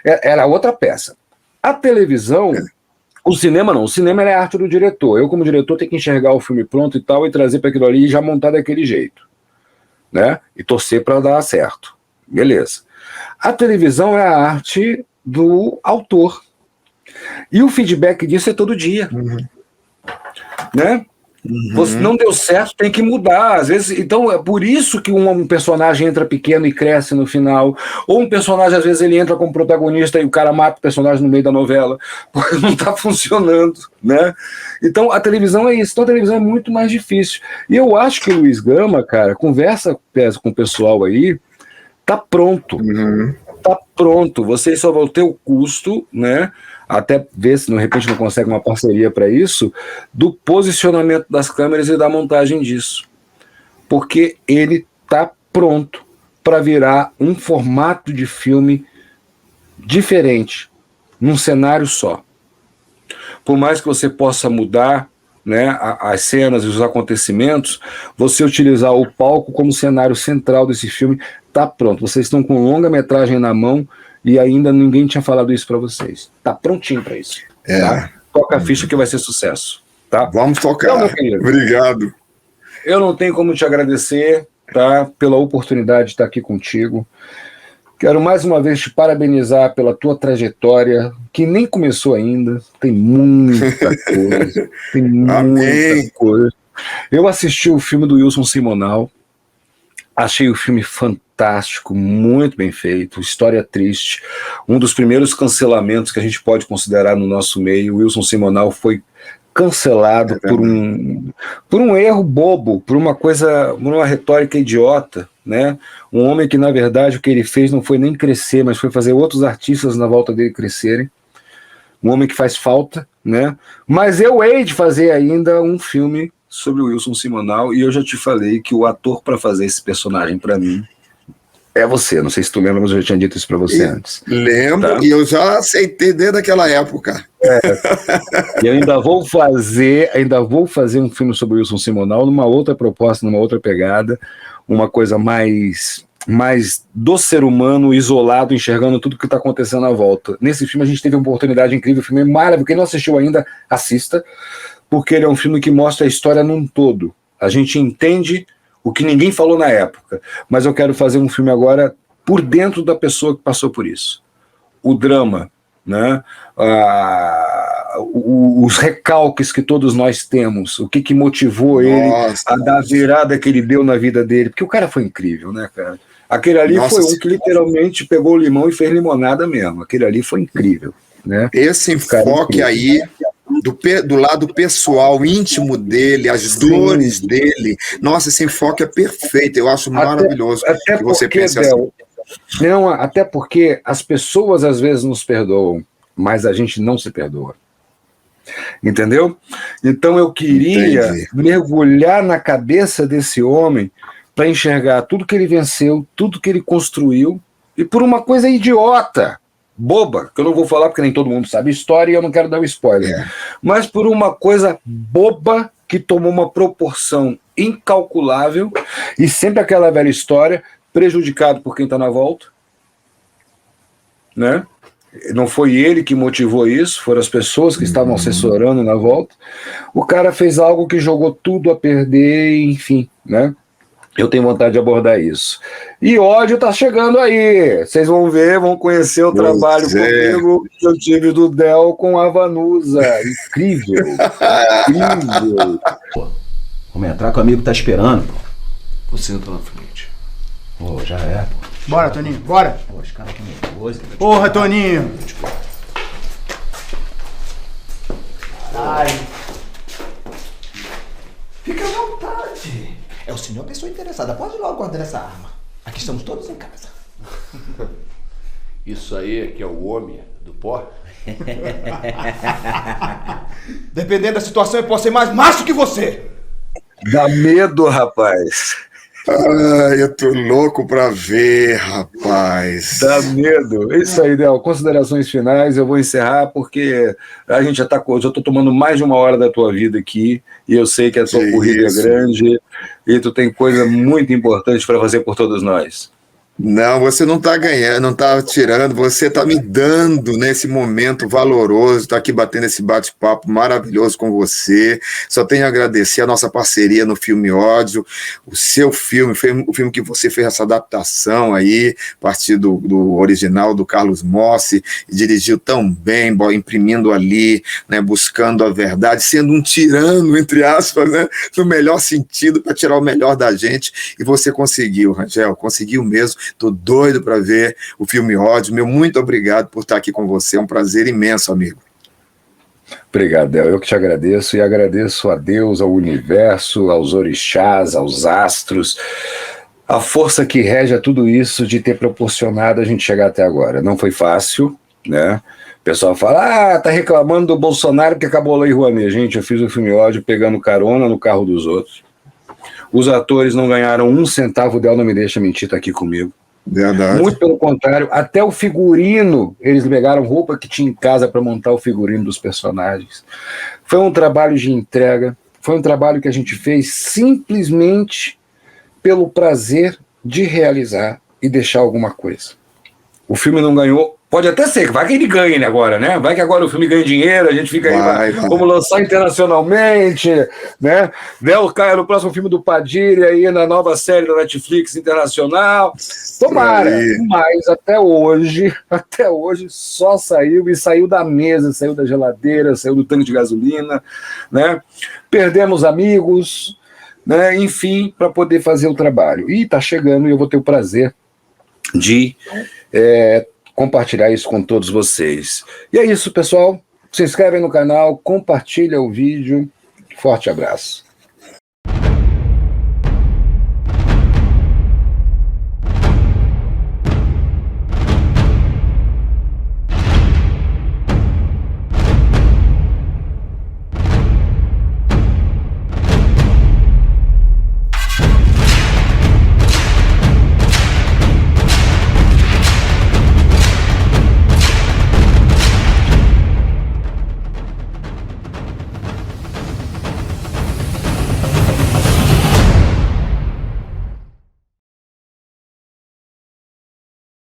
era outra peça. A televisão, o cinema não, o cinema é a arte do diretor. Eu, como diretor, tenho que enxergar o filme pronto e tal, e trazer para aquilo ali e já montar daquele jeito, né? E torcer para dar certo. Beleza. A televisão é a arte do autor. E o feedback disso é todo dia. Né? Você não deu certo, tem que mudar. Às vezes, então é por isso que um personagem entra pequeno e cresce no final. Ou um personagem, às vezes, ele entra como protagonista e o cara mata o personagem no meio da novela, porque não está funcionando, né? Então a televisão é isso. Então a televisão é muito mais difícil. E eu acho que o Luiz Gama, cara, conversa com o pessoal aí, tá pronto. Tá pronto. Vocês só vão ter o custo, né? Até ver se de repente não consegue uma parceria para isso, do posicionamento das câmeras e da montagem disso. Porque ele está pronto para virar um formato de filme diferente, num cenário só. Por mais que você possa mudar, né, as cenas e os acontecimentos, você utilizar o palco como cenário central desse filme, está pronto. Vocês estão com longa-metragem na mão, e ainda ninguém tinha falado isso para vocês. Tá prontinho para isso. Tá? Toca a ficha que vai ser sucesso. Tá? Vamos tocar. Então, obrigado. Eu não tenho como te agradecer, tá, pela oportunidade de estar aqui contigo. Quero mais uma vez te parabenizar pela tua trajetória, que nem começou ainda. Tem muita coisa. Tem muita coisa. Eu assisti o filme do Wilson Simonal. Achei o filme fantástico, muito bem feito, história triste, um dos primeiros cancelamentos que a gente pode considerar no nosso meio. O Wilson Simonal foi cancelado por um erro bobo, por uma retórica idiota, né? Um homem que, na verdade, o que ele fez não foi nem crescer, mas foi fazer outros artistas na volta dele crescerem. Um homem que faz falta, né? Mas eu hei de fazer ainda um filme sobre o Wilson Simonal, e eu já te falei que o ator para fazer esse personagem para mim é você. Não sei se tu lembra, mas eu já tinha dito isso para você antes. Lembro, tá? E eu já aceitei desde aquela época. E eu ainda vou fazer um filme sobre o Wilson Simonal numa outra proposta, numa outra pegada, uma coisa mais do ser humano isolado, enxergando tudo que está acontecendo à volta. Nesse filme a gente teve uma oportunidade incrível, o filme é maravilhoso. Quem não assistiu ainda, assista, porque ele é um filme que mostra a história num todo. A gente entende o que ninguém falou na época, mas eu quero fazer um filme agora por dentro da pessoa que passou por isso. O drama, né? Os recalques que todos nós temos, o que motivou ele a dar a virada que ele deu na vida dele, porque o cara foi incrível, né, cara? Aquele ali foi um que literalmente pegou o limão e fez limonada mesmo. Aquele ali foi incrível, né? Esse enfoque aí do lado pessoal, íntimo dele, as dores dele. Nossa, esse enfoque é perfeito. Eu acho maravilhoso que você pense assim. Não, até porque as pessoas às vezes nos perdoam, mas a gente não se perdoa. Entendeu? Então eu queria mergulhar na cabeça desse homem para enxergar tudo que ele venceu, tudo que ele construiu, e por uma coisa idiota, boba, que eu não vou falar porque nem todo mundo sabe história e eu não quero dar um spoiler, mas por uma coisa boba que tomou uma proporção incalculável, e sempre aquela velha história, prejudicado por quem está na volta, né? Não foi ele que motivou isso, foram as pessoas que estavam assessorando na volta. O cara fez algo que jogou tudo a perder, enfim, né? Eu tenho vontade de abordar isso. E ódio tá chegando aí. Vocês vão ver, vão conhecer o trabalho comigo que eu tive do Del com a Vanusa. Incrível. Incrível. Pô, vamos entrar que o amigo tá esperando, pô. Você entra na frente. Pô, já é, pô. Bora, Toninho, bora. Pô, os caras estão nervosos. Porra, Toninho. Caralho. Fica à vontade. É o senhor pessoa interessada. Pode logo guardar essa arma. Aqui estamos todos em casa. Isso aí é que é o homem do pó? Dependendo da situação, eu posso ser mais macho que você. Dá medo, rapaz. Ai, eu tô louco pra ver, rapaz. Dá medo. É isso aí, Del. Considerações finais, eu vou encerrar porque a gente já tô tomando mais de 1 hora da tua vida aqui e eu sei que a tua corrida é grande e tu tem coisa muito importante para fazer por todos nós. Não, você não está ganhando, não está tirando, você está me dando nesse momento valoroso, está aqui batendo esse bate-papo maravilhoso com você. Só tenho a agradecer a nossa parceria no Filme Ódio, o seu filme, o filme que você fez essa adaptação aí, a partir do original do Carlos Mossi, e dirigiu tão bem, imprimindo ali, né, buscando a verdade, sendo um tirano, entre aspas, né, no melhor sentido, para tirar o melhor da gente, e você conseguiu, Rangel, conseguiu mesmo. Tô doido para ver o Filme Ódio. Meu muito obrigado por estar aqui com você. É um prazer imenso, amigo. Obrigado, eu que te agradeço e agradeço a Deus, ao universo, aos orixás, aos astros, a força que rege a tudo isso de ter proporcionado a gente chegar até agora. Não foi fácil, né? O pessoal fala, tá reclamando do Bolsonaro que acabou a Lei Rouanet. Gente, eu fiz o Filme Ódio pegando carona no carro dos outros. Os atores não ganharam um centavo dela, não me deixa mentir, tá aqui comigo. Verdade. Muito pelo contrário, até o figurino, eles pegaram roupa que tinha em casa para montar o figurino dos personagens. Foi um trabalho de entrega, foi um trabalho que a gente fez simplesmente pelo prazer de realizar e deixar alguma coisa. O filme não ganhou, pode até ser, vai que ele ganhe agora, né? Vai que agora o filme ganhe dinheiro, a gente fica aí, vamos lançar internacionalmente, né? Del caia no próximo filme do Padilha aí na nova série da Netflix internacional. Tomara, mas até hoje só saiu e saiu da mesa, saiu da geladeira, saiu do tanque de gasolina, né? Perdemos amigos, né? Enfim, para poder fazer o trabalho. E tá chegando e eu vou ter o prazer de compartilhar isso com todos vocês. E é isso, pessoal. Se inscrevem no canal, compartilha o vídeo. Forte abraço.